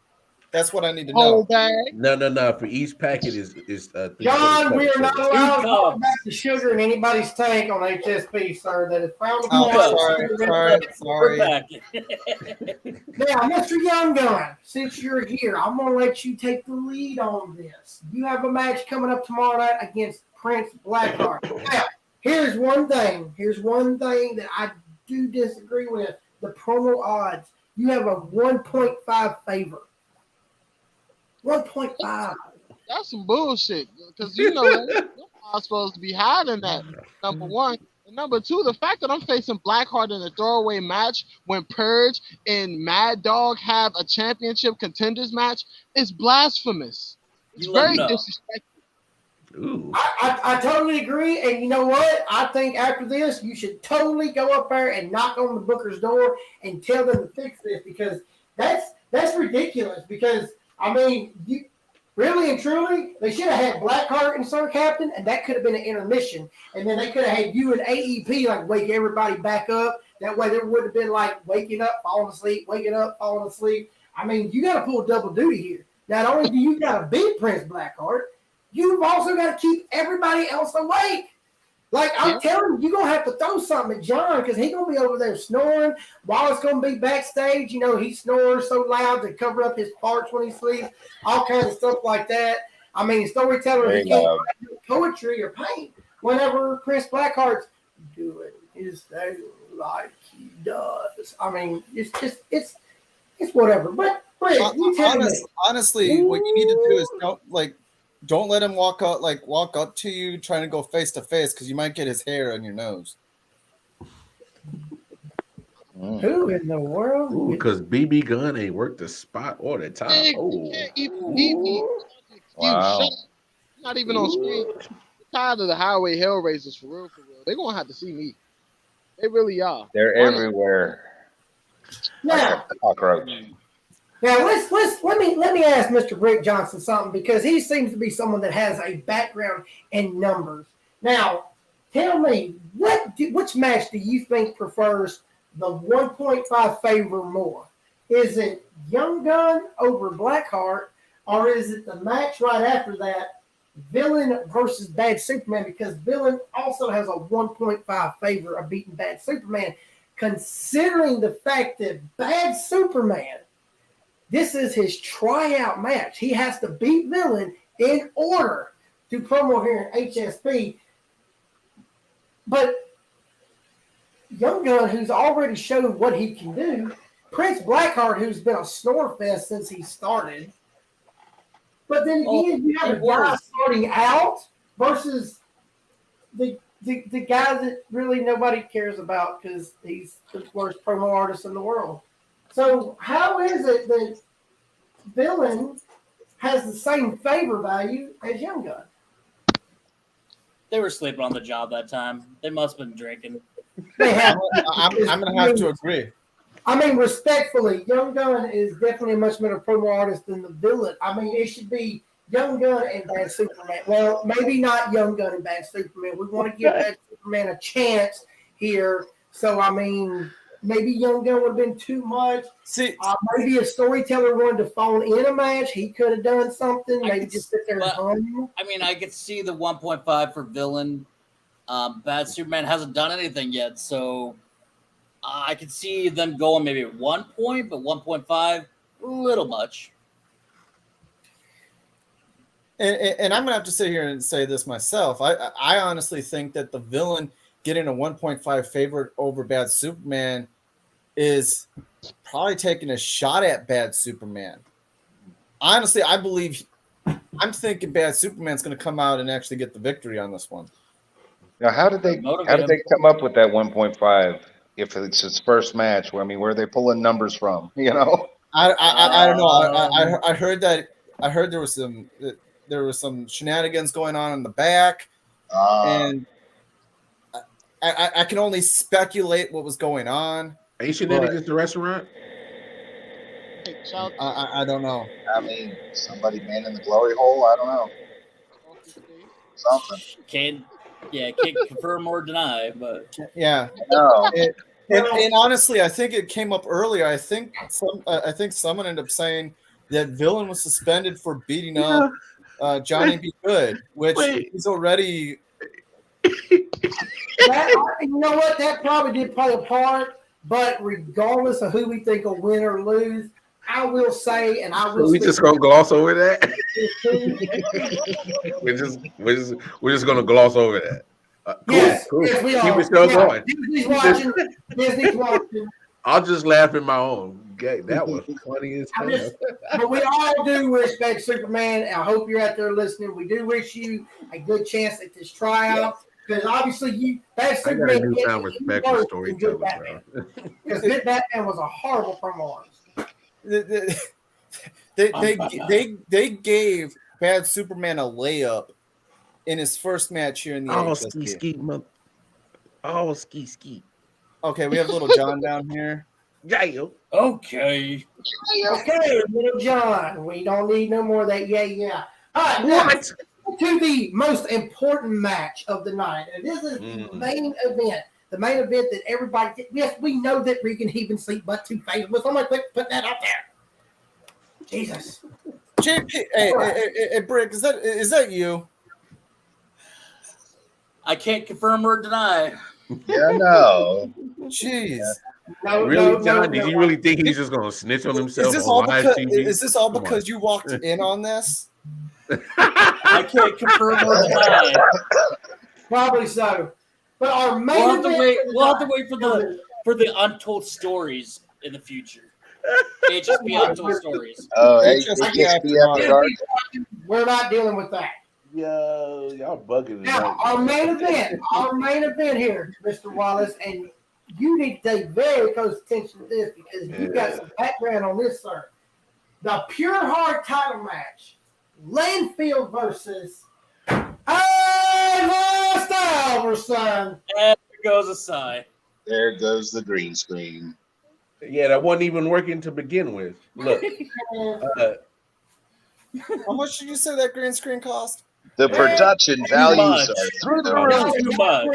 That's what I need to know. No. For each packet is John, we are not allowed to talk about the sugar in anybody's tank on HSP, sir. That is frowned upon. Sorry. Now, Mr. Young Gun, since you're here, I'm going to let you take the lead on this. You have a match coming up tomorrow night against Prince Blackheart. Now, here's one thing that I do disagree with. The promo odds. You have a 1.5 favor. 1.5. That's some bullshit. Because you know I'm supposed to be higher than that. Number one. And number two, the fact that I'm facing Blackheart in a throwaway match when Purge and Mad Dog have a championship contenders match is blasphemous. It's very disrespectful. Ooh. I totally agree, and you know what? I think after this, you should totally go up there and knock on the Booker's door and tell them to fix this, because that's ridiculous. Because I mean, really and truly, they should have had Blackheart insert captain, and that could have been an intermission. And then they could have had you and AEP like wake everybody back up. That way, there would have been like waking up, falling asleep, waking up, falling asleep. I mean, you got to pull double duty here. Not only do you got to beat Prince Blackheart, you've also got to keep everybody else awake. Like, I'm telling you, you're going to have to throw something at John because he's going to be over there snoring. Wallace going to be backstage. You know, he snores so loud to cover up his parts when he sleeps, all kinds of stuff like that. I mean, storyteller, he can't write poetry or paint whenever Prince Blackheart's doing his thing like he does. I mean, it's just, it's whatever. But, Rick, you tell me. Honestly, what you need to do is don't let him walk up to you trying to go face to face because you might get his hair on your nose. Who in the world? Because BB Gun ain't worked the spot all the time. You can't even beat me. Wow. Not even on screen. I'm tired of the highway Hellraisers for real. They're gonna have to see me. They really are. They're everywhere. Now, cockroach. Now let me ask Mr. Rick Johnson something because he seems to be someone that has a background in numbers. Now, tell me which match do you think prefers the 1.5 favor more? Is it Young Gun over Blackheart, or is it the match right after that, Villain versus Bad Superman? Because Villain also has a 1.5 favor of beating Bad Superman, considering the fact that Bad Superman, this is his tryout match. He has to beat Villain in order to promo here in HSP. But Young Gun, who's already shown what he can do, Prince Blackheart, who's been a snore fest since he started. But then again, you have a guy starting out versus the guy that really nobody cares about because he's the worst promo artist in the world. So how is it that Villain has the same favor value as Young Gun? They were sleeping on the job that time. They must have been drinking. I'm going to have to agree. I mean, respectfully, Young Gun is definitely a much better promo artist than the Villain. I mean, it should be Young Gun and Bad Superman. Well, maybe not Young Gun and Bad Superman. We want to give Bad Superman a chance here. So, I mean, maybe Young Gun would have been too much. Maybe a storyteller wanted to phone in a match. He could have done something. Maybe just sit there and hum. I mean, I could see the 1.5 for Villain. Bad Superman hasn't done anything yet, so I could see them going maybe at 1 point, but 1.5, a little much. And I'm going to have to sit here and say this myself. I honestly think that the Villain getting a 1.5 favorite over Bad Superman is probably taking a shot at Bad Superman. Honestly, I'm thinking Bad Superman's going to come out and actually get the victory on this one. Now, how did they come up with that 1.5 if it's his first match? Where are they pulling numbers from? You know, I don't know. I heard there was some shenanigans going on in the back, and I can only speculate what was going on. Ain't shenanigans the restaurant? I don't know. I mean, somebody manning the glory hole. I don't know. Something. Can't confirm or deny, but yeah. No. And honestly, I think it came up earlier. I think someone ended up saying that Villain was suspended for beating up Johnny B. Good, which he's already. You know what? That probably did play a part. But regardless of who we think will win or lose, I will say, and I will. We just gonna gloss over that. we're just gonna gloss over that. Cool. Yes, we are. Keep it still going. Disney's watching. I'll just laugh in my own. Okay, that was funny as hell. But we all do respect Superman. I hope you're out there listening. We do wish you a good chance at this tryout. Because obviously, Bad Superman. I got a newfound respect for storytelling, bro. Because Batman was a horrible promo artist. They gave Bad Superman a layup in his first match here in the HSP. Ski. Okay, we have little John down here. Yeah. Okay. Okay, little John. We don't need no more of that. Yeah. All right, What? now, to the most important match of the night. And this is the main event. The main event that everybody. Yes, we know that Regan Heathen sleep but too faithful. Somebody put that out there. Jesus. JP, hey, Brick, is that you? I can't confirm or deny. Yeah, no. Jeez. Really, John? Did you really think he's just gonna snitch on himself on live TV? Is this all because you walked in on this? I can't confirm or deny. Probably so. But our main We'll have to wait. event- We'll have to wait for the untold stories in the future. HSP untold stories. Oh, HSP after dark. We're not dealing with that. Yo, y'all bugging. Now, our main event here, Mr. Wallace, and you need to take very close attention to this because you've got some background on this, sir. The Pure Heart title match, Landfill versus Iverson. And there goes a sigh. There goes the green screen. Yeah, that wasn't even working to begin with. Look, How much did you say that green screen cost? The production values are through the roof. Too much.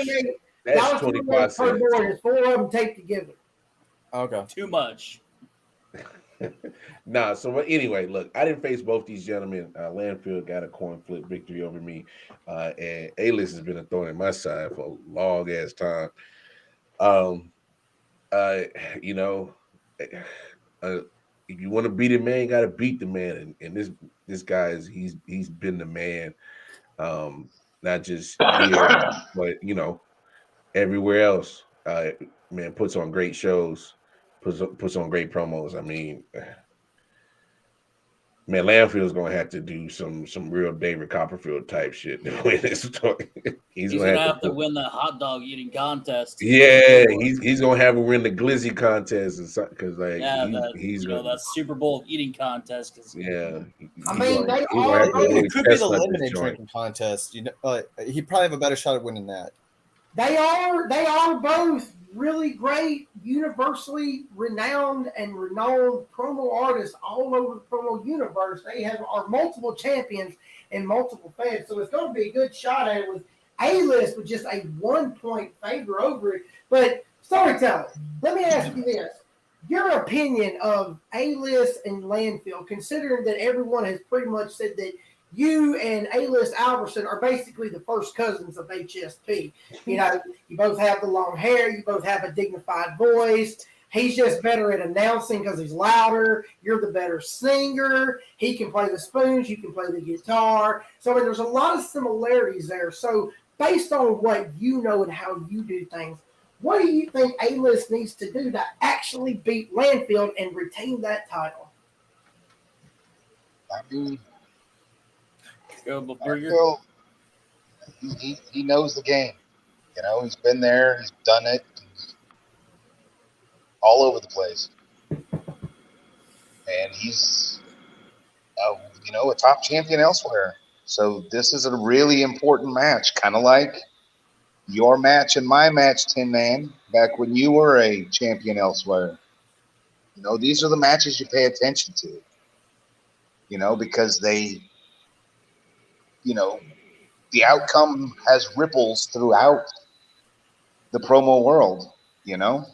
that's 25 per cents. board. It's 4 of them taped together. Okay. Too much. Nah, so anyway, look, I didn't face both these gentlemen. Landfill got a coin flip victory over me, and A-List has been a thorn in my side for a long ass time. You know, if you want to beat a man, you got to beat the man, and this guy he's been the man, not just here, but you know, everywhere else. Man puts on great shows. Puts on great promos. I mean, man, Landfield's gonna have to do some real David Copperfield type shit to win this story. He's gonna have to win that hot dog eating contest. Yeah, he's gonna have to win the glizzy contest because he's gonna that Super Bowl eating contest. I mean, it could be the lemonade drinking contest. You know, he'd probably have a better shot at winning that. They are both really great, universally renowned and renowned promo artists all over the promo universe. They are multiple champions and multiple fans, so it's going to be a good shot at it with A-List with just a 1-point favor over it. But storytelling, let me ask you this. Your opinion of A-List and Landfill, considering that everyone has pretty much said that you and A-List Alverson are basically the first cousins of HSP. You know, you both have the long hair. You both have a dignified voice. He's just better at announcing because he's louder. You're the better singer. He can play the spoons. You can play the guitar. So I mean, there's a lot of similarities there. So based on what you know and how you do things, what do you think A-List needs to do to actually beat Landfill and retain that title? I mean, he knows the game. You know, he's been there, he's done it, all over the place, and he's a top champion elsewhere. So this is a really important match, kind of like your match and my match, Tin Man, back when you were a champion elsewhere. You know, these are the matches you pay attention to. You know, because they. You know, the outcome has ripples throughout the promo world, you know?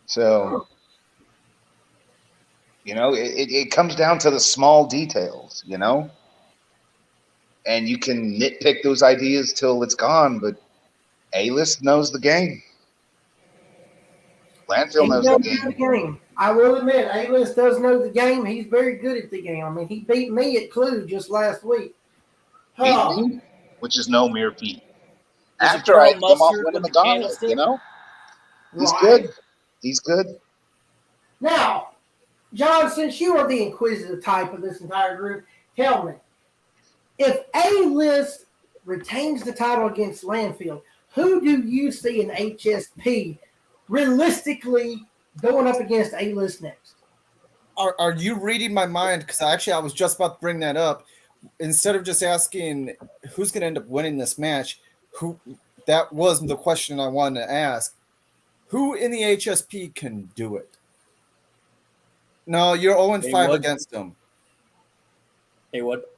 So, you know, it comes down to the small details, you know? And you can nitpick those ideas till it's gone, but A-List knows the game. Landfill knows the game. I will admit, A-List does know the game. He's very good at the game. I mean, he beat me at Clue just last week. Which is no mere feat. After I come off winning the gauntlet, you know? He's good. He's good. Now, John, since you are the inquisitive type of this entire group, tell me, if A-List retains the title against Landfill, who do you see in HSP realistically going up against A-List next? Are you reading my mind? Because I was just about to bring that up. Instead of just asking who's going to end up winning this match, that was the question I wanted to ask. Who in the HSP can do it? No, you're 0-5 against them. Hey, what?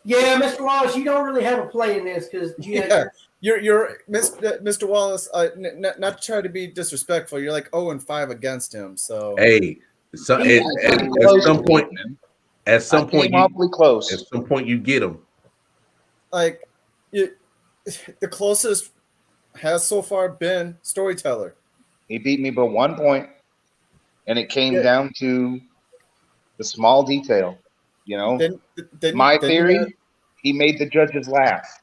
Yeah, Mr. Wallace, you don't really have a play in this because You're Mr. Wallace. Not to try to be disrespectful. You're like 0-5 against him. So Hey, so at some point, awfully close. At some point, you get him. like the closest has so far been Storyteller. He beat me by 1 point, and it came down to the small detail. You know, my theory, he made the judges laugh.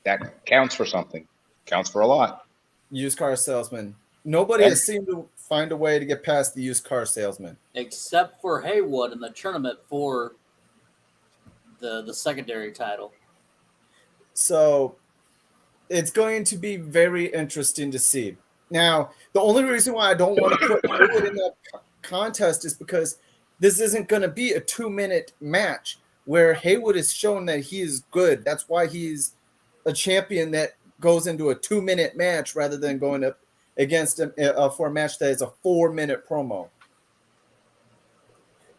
That counts for something. Counts for a lot. Used car salesman. Nobody has seemed to find a way to get past the used car salesman. Except for Haywood in the tournament for the secondary title. So it's going to be very interesting to see. Now, the only reason why I don't want to put Haywood in that contest is because this isn't going to be a 2-minute match where Haywood has shown that he is good. That's why he's a champion that goes into a 2-minute match rather than going up against him for a match that is a 4-minute promo.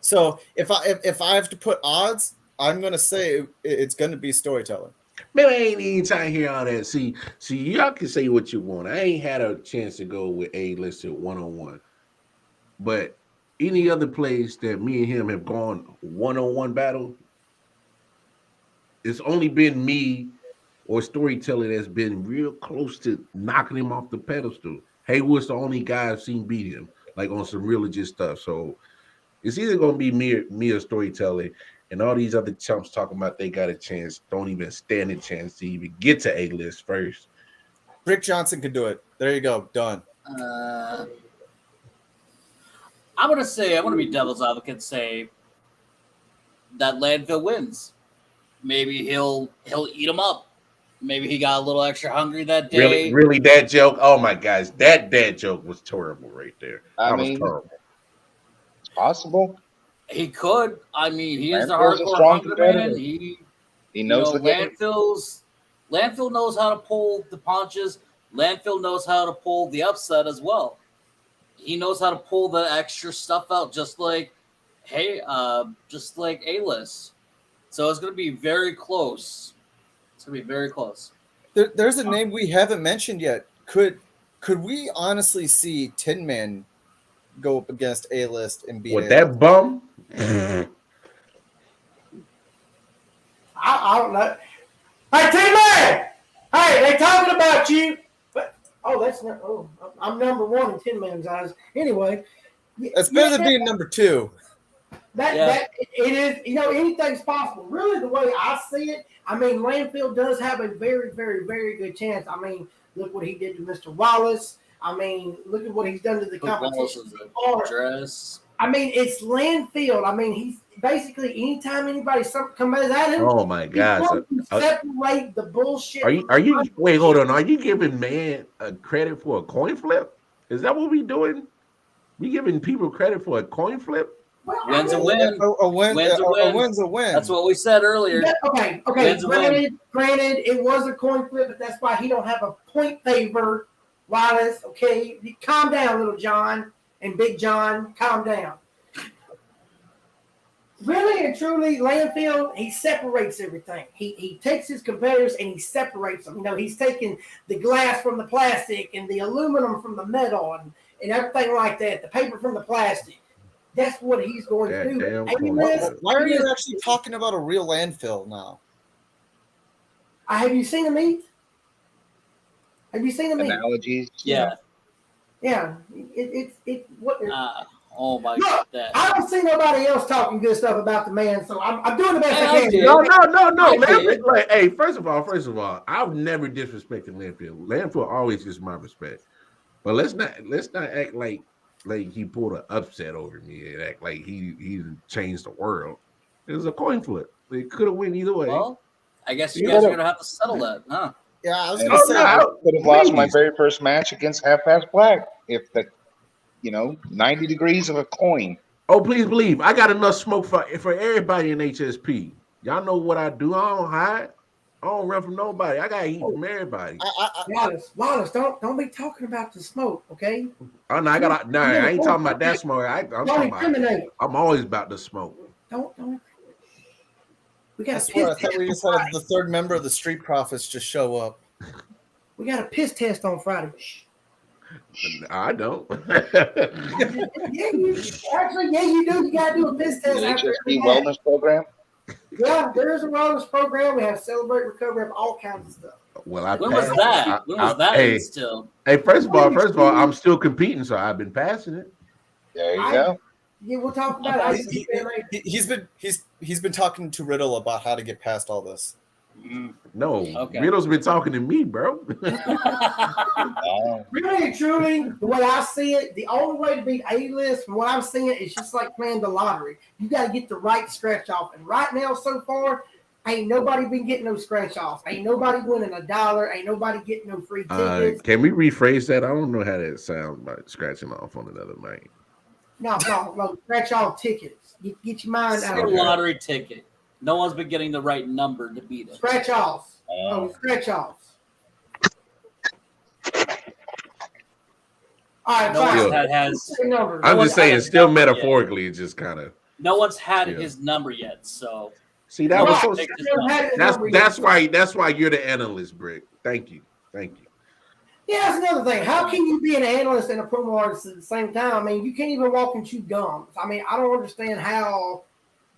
So if I have to put odds, I'm going to say it's going to be Storyteller. Man, I ain't even trying to hear all that. See, y'all can say what you want. I ain't had a chance to go with A-listed one-on-one. But any other place that me and him have gone one-on-one battle, it's only been me or Storyteller that's been real close to knocking him off the pedestal. Haywood's the only guy I've seen beat him, like on some real legit stuff. So it's either going to be me or Storyteller. And all these other chumps talking about they got a chance, don't even stand a chance to even get to A-list first. Brick Johnson could do it. There you go. Done. I'm gonna be devil's advocate and say that Landfill wins. Maybe he'll eat him up. Maybe he got a little extra hungry that day. Really, that joke. Oh my gosh, that joke was terrible right there. That was terrible. It's possible. He could. I mean, he is the Landfill's a hardcore strong hunger man. competitor. He knows the game. Landfill knows how to pull the punches. Landfill knows how to pull the upset as well. He knows how to pull the extra stuff out, just like A-list. So it's going to be very close. It's going to be very close. There's a name we haven't mentioned yet. Could we honestly see Tin Man go up against A-list and beat with A-list? that bum? I don't know. Hey, Tin-Man! Hey, they talking about you. But, that's not. Oh, I'm number one in Tin Man's eyes. Anyway, it's better than being number two. That it is. Anything's possible. Really, the way I see it, I mean, Landfill does have a very, very, very good chance. I mean, look what he did to Mr. Wallace. I mean, look at what he's done to the competition. I mean, it's Landfill. I mean, he's basically anytime anybody comes at him. Oh my gosh! Separate the bullshit. Are you? Wait, hold on. Are you giving man credit for a coin flip? Is that what we doing? We giving people credit for a coin flip? Wins a win. A win's a win. That's what we said earlier. Okay. Granted, it was a coin flip, but that's why he don't have a point favor. Wallace, okay, calm down, Little John and Big John, calm down. Really and truly, Landfill, he separates everything. He takes his competitors and he separates them. He's taking the glass from the plastic and the aluminum from the metal and everything like that, the paper from the plastic. That's what he's going to do. Why are you actually talking about a real Landfill now? Have you seen him eat? Have you seen him eat? Analogies? Yeah. Yeah. What? Oh my God. I don't see nobody else talking good stuff about the man, so I'm doing the best I can. No. Landfill, hey, first of all, I've never disrespected Landfill. Landfill always gets my respect. But let's not act like he pulled an upset over me and act like he changed the world. It was a coin flip. It could have went either way. Well, I guess you guys are gonna have to settle that, huh? Yeah, I was gonna say I could have lost my very first match against Half Past Black if the 90 degrees of a coin. Oh, please believe I got enough smoke for everybody in HSP. Y'all know what I do. I don't hide. I don't run from nobody. I got heat from everybody. Wallace, don't be talking about the smoke, okay? Oh no, I ain't talking about that smoke. I'm talking about. I'm always about the smoke. Don't. We I got swear, I thought we just had the third member of the Street Profits just show up. We got a piss test on Friday. I don't. Yeah, you do. You gotta do a piss test. The HSP wellness program. Yeah, there is a wellness program. We have Celebrate Recovery of all kinds of stuff. Well, when was that? When was that instilled? Hey, first of all, I'm still competing, so I've been passing it. There you go. Yeah, we'll talk about it. He's been talking to Riddle about how to get past all this. No, Riddle's been talking to me, bro. Really and truly, the way I see it, the only way to beat A-list, from what I'm seeing, is just like playing the lottery. You got to get the right scratch off. And right now, so far, ain't nobody been getting no scratch offs. Ain't nobody winning $1. Ain't nobody getting no free tickets. Can we rephrase that? I don't know how that sounds like scratching off on another night. No, scratch off tickets. Get your mind out of it. Lottery ticket. No one's been getting the right number to beat it. Scratch offs. Scratch offs. All right, no one has. I'm just saying, still metaphorically, it's just kind of. No one's had his number yet, so. See, that was so. That's why you're the analyst, Brick. Thank you. Yeah, that's another thing. How can you be an analyst and a promo artist at the same time? I mean, you can't even walk and chew gums. I mean, I don't understand how.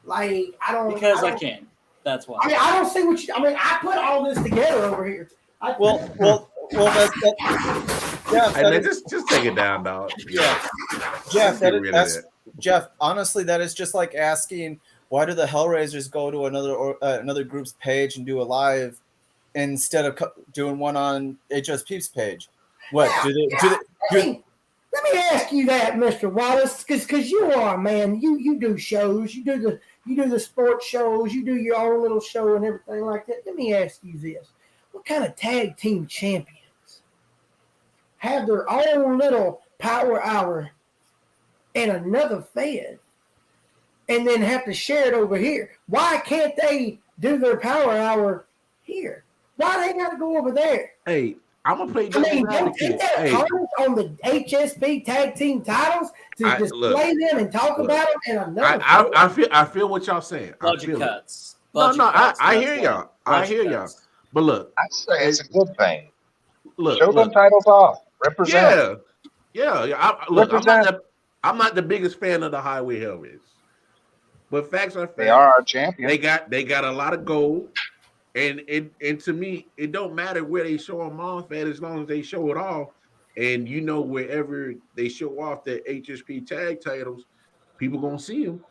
Like, I can. That's why. I mean, I don't see what you. I mean, I put all this together over here. Well. Yeah, just take it down, dog. Yeah, Jeff. Honestly, that is just like asking, why do the Hellraisers go to another group's page and do a live instead of doing one on HSP's page? What do they? Let me ask you that, Mr. Wallace, because you are a man. You do shows. You do the sports shows. You do your own little show and everything like that. Let me ask you this: what kind of tag team champions have their own little power hour and another fed, and then have to share it over here? Why can't they do their power hour here? Why they got to go over there? Hey. I'm gonna play. Don't take that on the HSP tag team titles to display them and talk about them in another. I feel what y'all saying. Budget cuts. I hear y'all. I hear y'all. But look, I say it's a good thing. Look, show them titles off. Represent. Yeah. I'm not the biggest fan of the Highway Hellraisers, but facts are facts. They are our champion. They got a lot of gold. And to me, it don't matter where they show them off at, as long as they show it off. And wherever they show off the HSP tag titles, people gonna see them.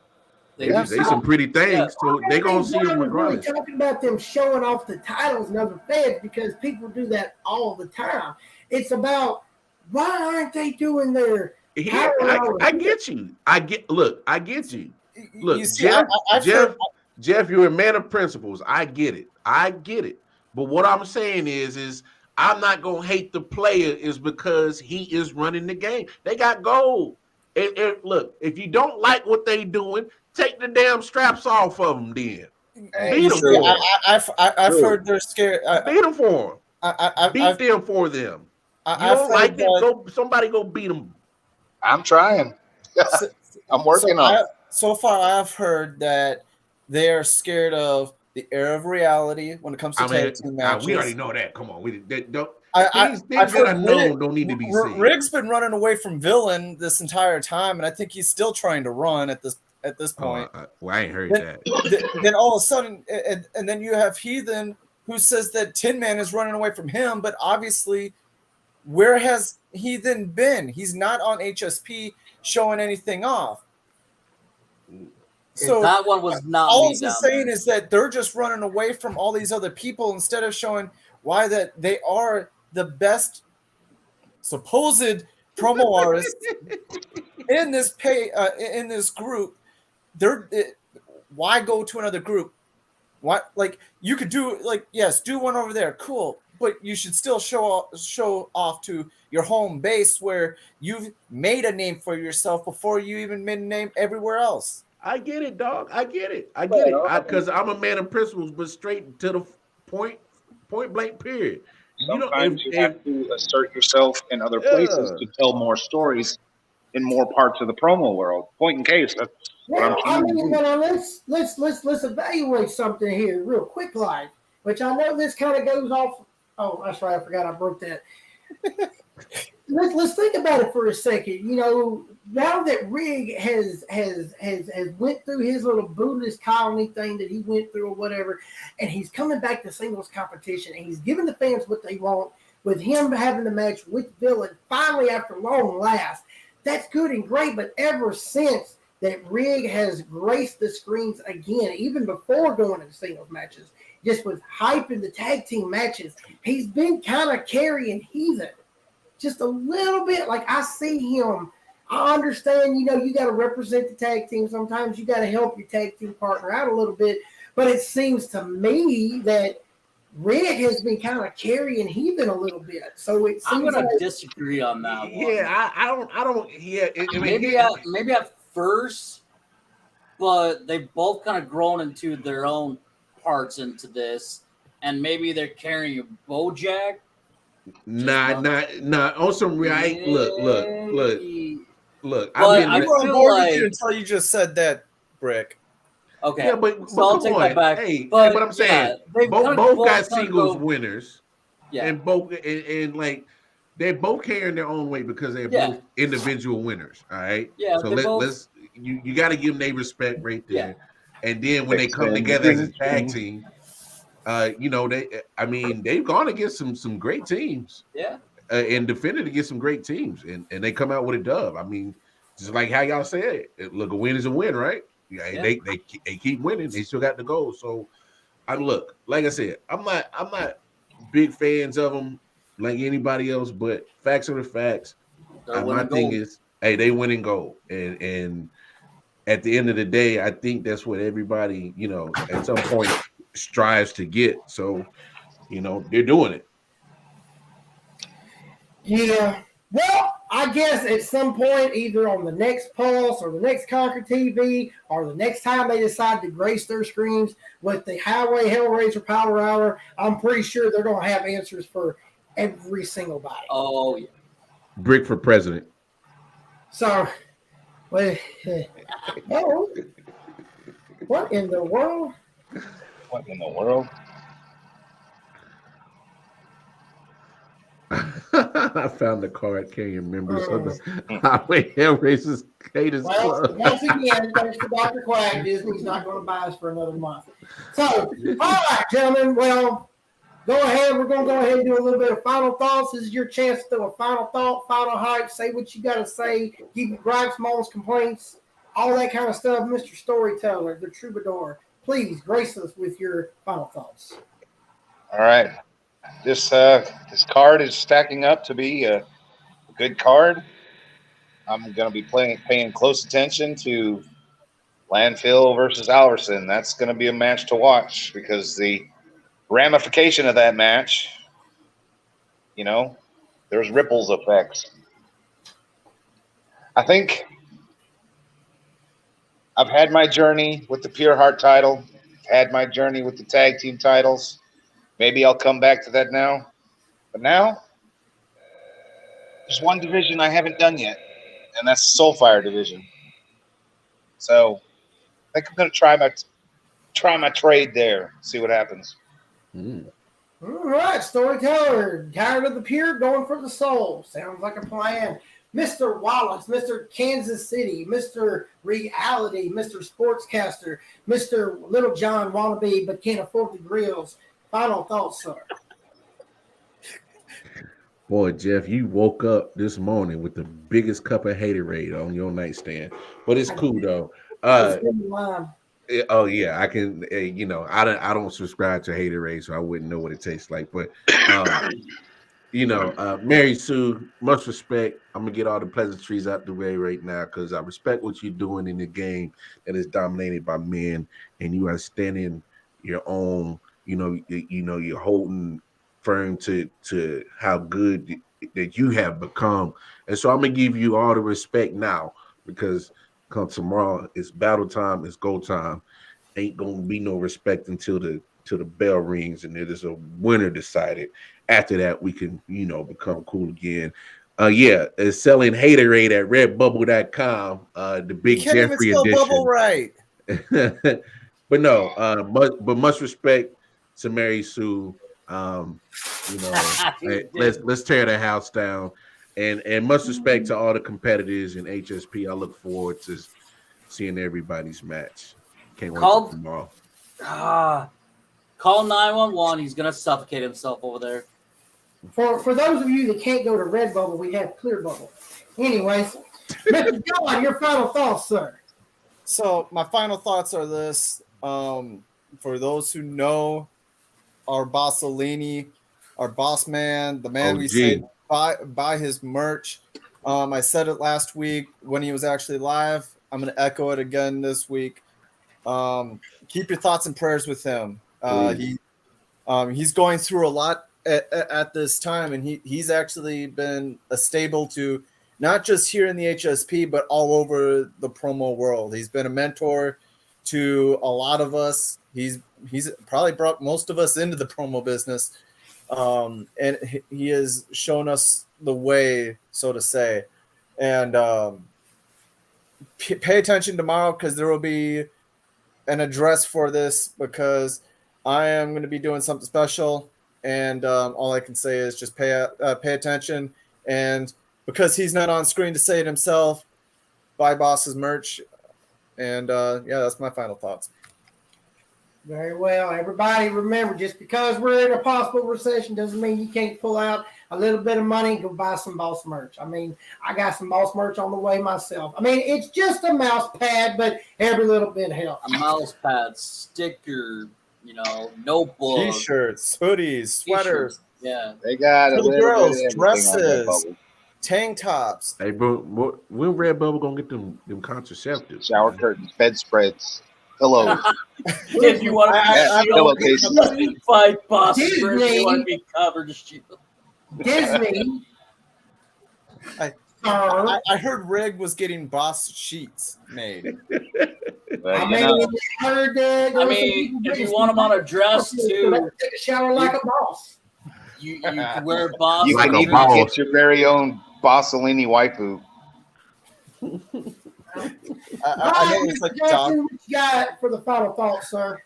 They some pretty things, so they gonna see them regardless. Really talking about them showing off the titles and other feds, because people do that all the time. It's about, why aren't they doing their? I get you. I get you. Look, you see, Jeff, you're a man of principles. I get it. But what I'm saying is I'm not going to hate the player is because he is running the game. They got gold. Look, if you don't like what they doing, take the damn straps off of them then. Beat them for them. I've heard they're scared. Beat them for them. Beat them for them. You don't like it, somebody go beat them. I'm trying. I'm working on it. So far, I've heard that they are scared of the air of reality when it comes to tag team matches. We already know that. Come on, things that I know don't need to be seen. Riggs been running away from Villain this entire time, and I think he's still trying to run at this point. I ain't heard that. Then all of a sudden, and then you have Heathen, who says that Tin Man is running away from him, but obviously, where has Heathen been? He's not on HSP showing anything off. So that one was not. All I'm saying is that they're just running away from all these other people instead of showing why that they are the best supposed promo artists in this group. Why go to another group? What, like, you could do, like, yes, do one over there, cool, but you should still show off to your home base where you've made a name for yourself before you even made a name everywhere else. I get it, dog. I get it. Because I'm a man of principles, but straight to Point blank. Period. You know, Sometimes you have to assert yourself in other places to tell more stories in more parts of the promo world. Point in case, that's what I'm Well, I trying to mean, do. now let's evaluate something here real quick, like, which I know this kind of goes off. Oh, that's right, I forgot I broke that. Let's think about it for a second. You know, now that Rig has went through his little Buddhist colony thing that he went through or whatever, and he's coming back to singles competition, and he's giving the fans what they want with him having the match with Villain finally after long last. That's good and great, but ever since that Rig has graced the screens again, even before going into singles matches, just with hype in the tag team matches, he's been kind of carrying Heathen just a little bit. Like, I see him. I understand, you know, you got to represent the tag team. Sometimes you got to help your tag team partner out a little bit. But it seems to me that Rig has been kind of carrying Heathen a little bit. So it seems I'm going like, to disagree on that one. Yeah, I don't. Yeah, I mean, maybe at first, but they've both kind of grown into their own parts into this, and maybe they're carrying a Bojack. Nah. On some right. Look. I feel were on board with like- you until you just said that, Brick. Okay, Yeah, but so I'll come take on. that back. Hey, but what I'm saying, they both got singles go, winners, yeah, and both and like they're both carrying their own weight because they're Yeah. both individual winners. All right. Yeah, So they're both- let's you got to give them their respect right there. Yeah. And then when they come together as a tag team, you know, they've gone against some great teams. Yeah. And defended against some great teams, and they come out with a dub. I mean, just like how y'all said it. Look, a win is a win, right? Yeah. They keep winning. They still got to go. So, like I said, I'm not big fans of them like anybody else, but facts are the facts. My thing is, hey, they win and gold, and at the end of the day, I think that's what everybody, you know, at some point strives to get. So, you know, they're doing it. yeah. Well, I guess at some point, either on the next Pulse or the next Conquer TV or the next time they decide to grace their screens with the Highway Hellraiser Power Hour, I'm pretty sure they're going to have answers for every single body. Oh, yeah. Brick for president. So, well, oh, what in the world? What in the world? I found the card carrying members of the Highway Hellraisers Caters Well, Club. once again, thanks to Dr. Quack, Disney's not going to buy us for another month. So, all right, gentlemen. Well, go ahead. We're going to go ahead and do a little bit of final thoughts. This is your chance to do a final thought, final hype. Say what you got to say. Give your gripes, moans, complaints, all that kind of stuff. Mr. Storyteller, the Troubadour, please grace us with your final thoughts. All right. This card is stacking up to be a good card. I'm going to be paying close attention to Landfill versus Alverson. That's going to be a match to watch because the ramification of that match, you know, there's ripples effects. I think I've had my journey with the Pure Heart title, had my journey with the tag team titles. Maybe I'll come back to that now. But now, there's one division I haven't done yet, and that's the Soulfire division. So I think I'm going to try my trade there, see what happens. All right, Storyteller, tired of the pure, going for the soul. Sounds like a plan. Mr. Wallace, Mr. Kansas City, Mr. Reality, Mr. Sportscaster, Mr. Little John wannabe but can't afford the grills. Final thoughts, sir. Boy, Jeff, you woke up this morning with the biggest cup of haterade on your nightstand, but it's cool though. Oh yeah, I can. You know, I don't subscribe to haterade, so I wouldn't know what it tastes like. But you know, Mary Sue, much respect. I'm gonna get all the pleasantries out the way right now because I respect what you're doing in the game that is dominated by men, and you are standing your own. You know, you're holding firm to how good that you have become, and so I'm gonna give you all the respect now because come tomorrow, it's battle time, it's go time. Ain't gonna be no respect until the till the bell rings and it is a winner decided. After that, we can, become cool again. It's selling Haterade at redbubble.com. The big Can't even Jeffrey spell edition. bubble right. But no, much respect to Mary Sue. Let's tear the house down, and much respect to all the competitors in HSP. I look forward to seeing everybody's match. Can't wait till tomorrow. Call 911. He's gonna suffocate himself over there. For those of you that can't go to Redbubble, we have Clear Bubble. Anyways, Mr. John, your final thoughts, sir. So my final thoughts are this. For those who know our Bossolini, our boss man, the man we say buy his merch. I said it last week when he was actually live. I'm going to echo it again this week. Keep your thoughts and prayers with him. He's going through a lot at this time, and he's actually been a stable to not just here in the HSP, but all over the promo world. He's been a mentor to a lot of us. He's probably brought most of us into the promo business, and he has shown us the way, so to say. And pay attention tomorrow, because there will be an address for this, because I am going to be doing something special, and all I can say is just pay attention. And because he's not on screen to say it himself, buy Boss's merch. And that's my final thoughts. Very well. Everybody remember, just because we're in a possible recession doesn't mean you can't pull out a little bit of money and go buy some Boss merch. I mean, I got some Boss merch on the way myself. I mean, it's just a mouse pad, but every little bit helps. A mouse pad, sticker, notebook. T-shirts, hoodies, sweaters. Yeah. They got for the girls, dresses, tank tops. Hey, bro, when Redbubble gonna get them contraceptives? Shower curtains, bedspreads, pillows. If you want to pillowcases. fight Boss, Disney. you want to be covered. Disney. I heard Rig was getting Boss sheets made. I heard that. If you want them on a dress too, take a shower like a boss. You can wear Boss. You can even get your very own Bossolini waifu. I know it's like what you got for the final thought, sir?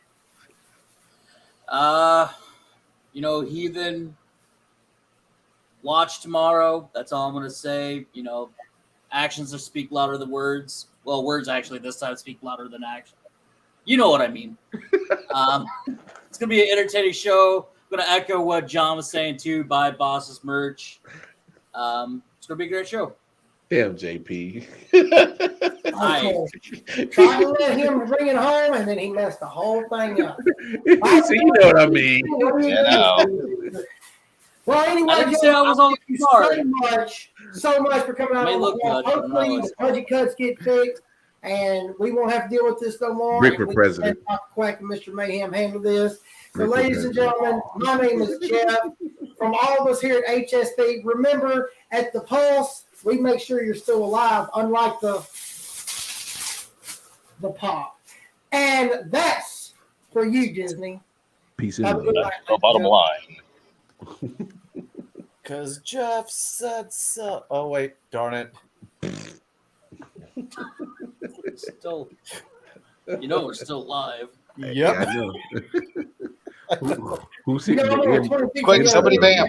Heathen. Watch tomorrow. That's all I'm gonna say. Actions speak louder than words. Well, words actually this time speak louder than action. You know what I mean. It's gonna be an entertaining show. I'm gonna echo what John was saying too. Buy Boss's merch. It's gonna be a great show. Damn, JP. Tried to let him bring it home, and then he messed the whole thing up. So you know what I mean. Well, anyway, I didn't say I was on the so much for coming out. Hopefully, the budget cuts get fixed, and we won't have to deal with this no more. Rick for president. Dr. Quack and Mr. Mayhem handle this. So, ladies and gentlemen, my name is Jeff. From all of us here at HSP, remember, at the Pulse, we make sure you're still alive, unlike the pop. And that's for you, Disney. Peace and That's the bottom line. Because Jeff said so. Oh, wait. Darn it. Still, we're still live. Yep. Yeah, I know. Who's sitting there? Quick, somebody bam.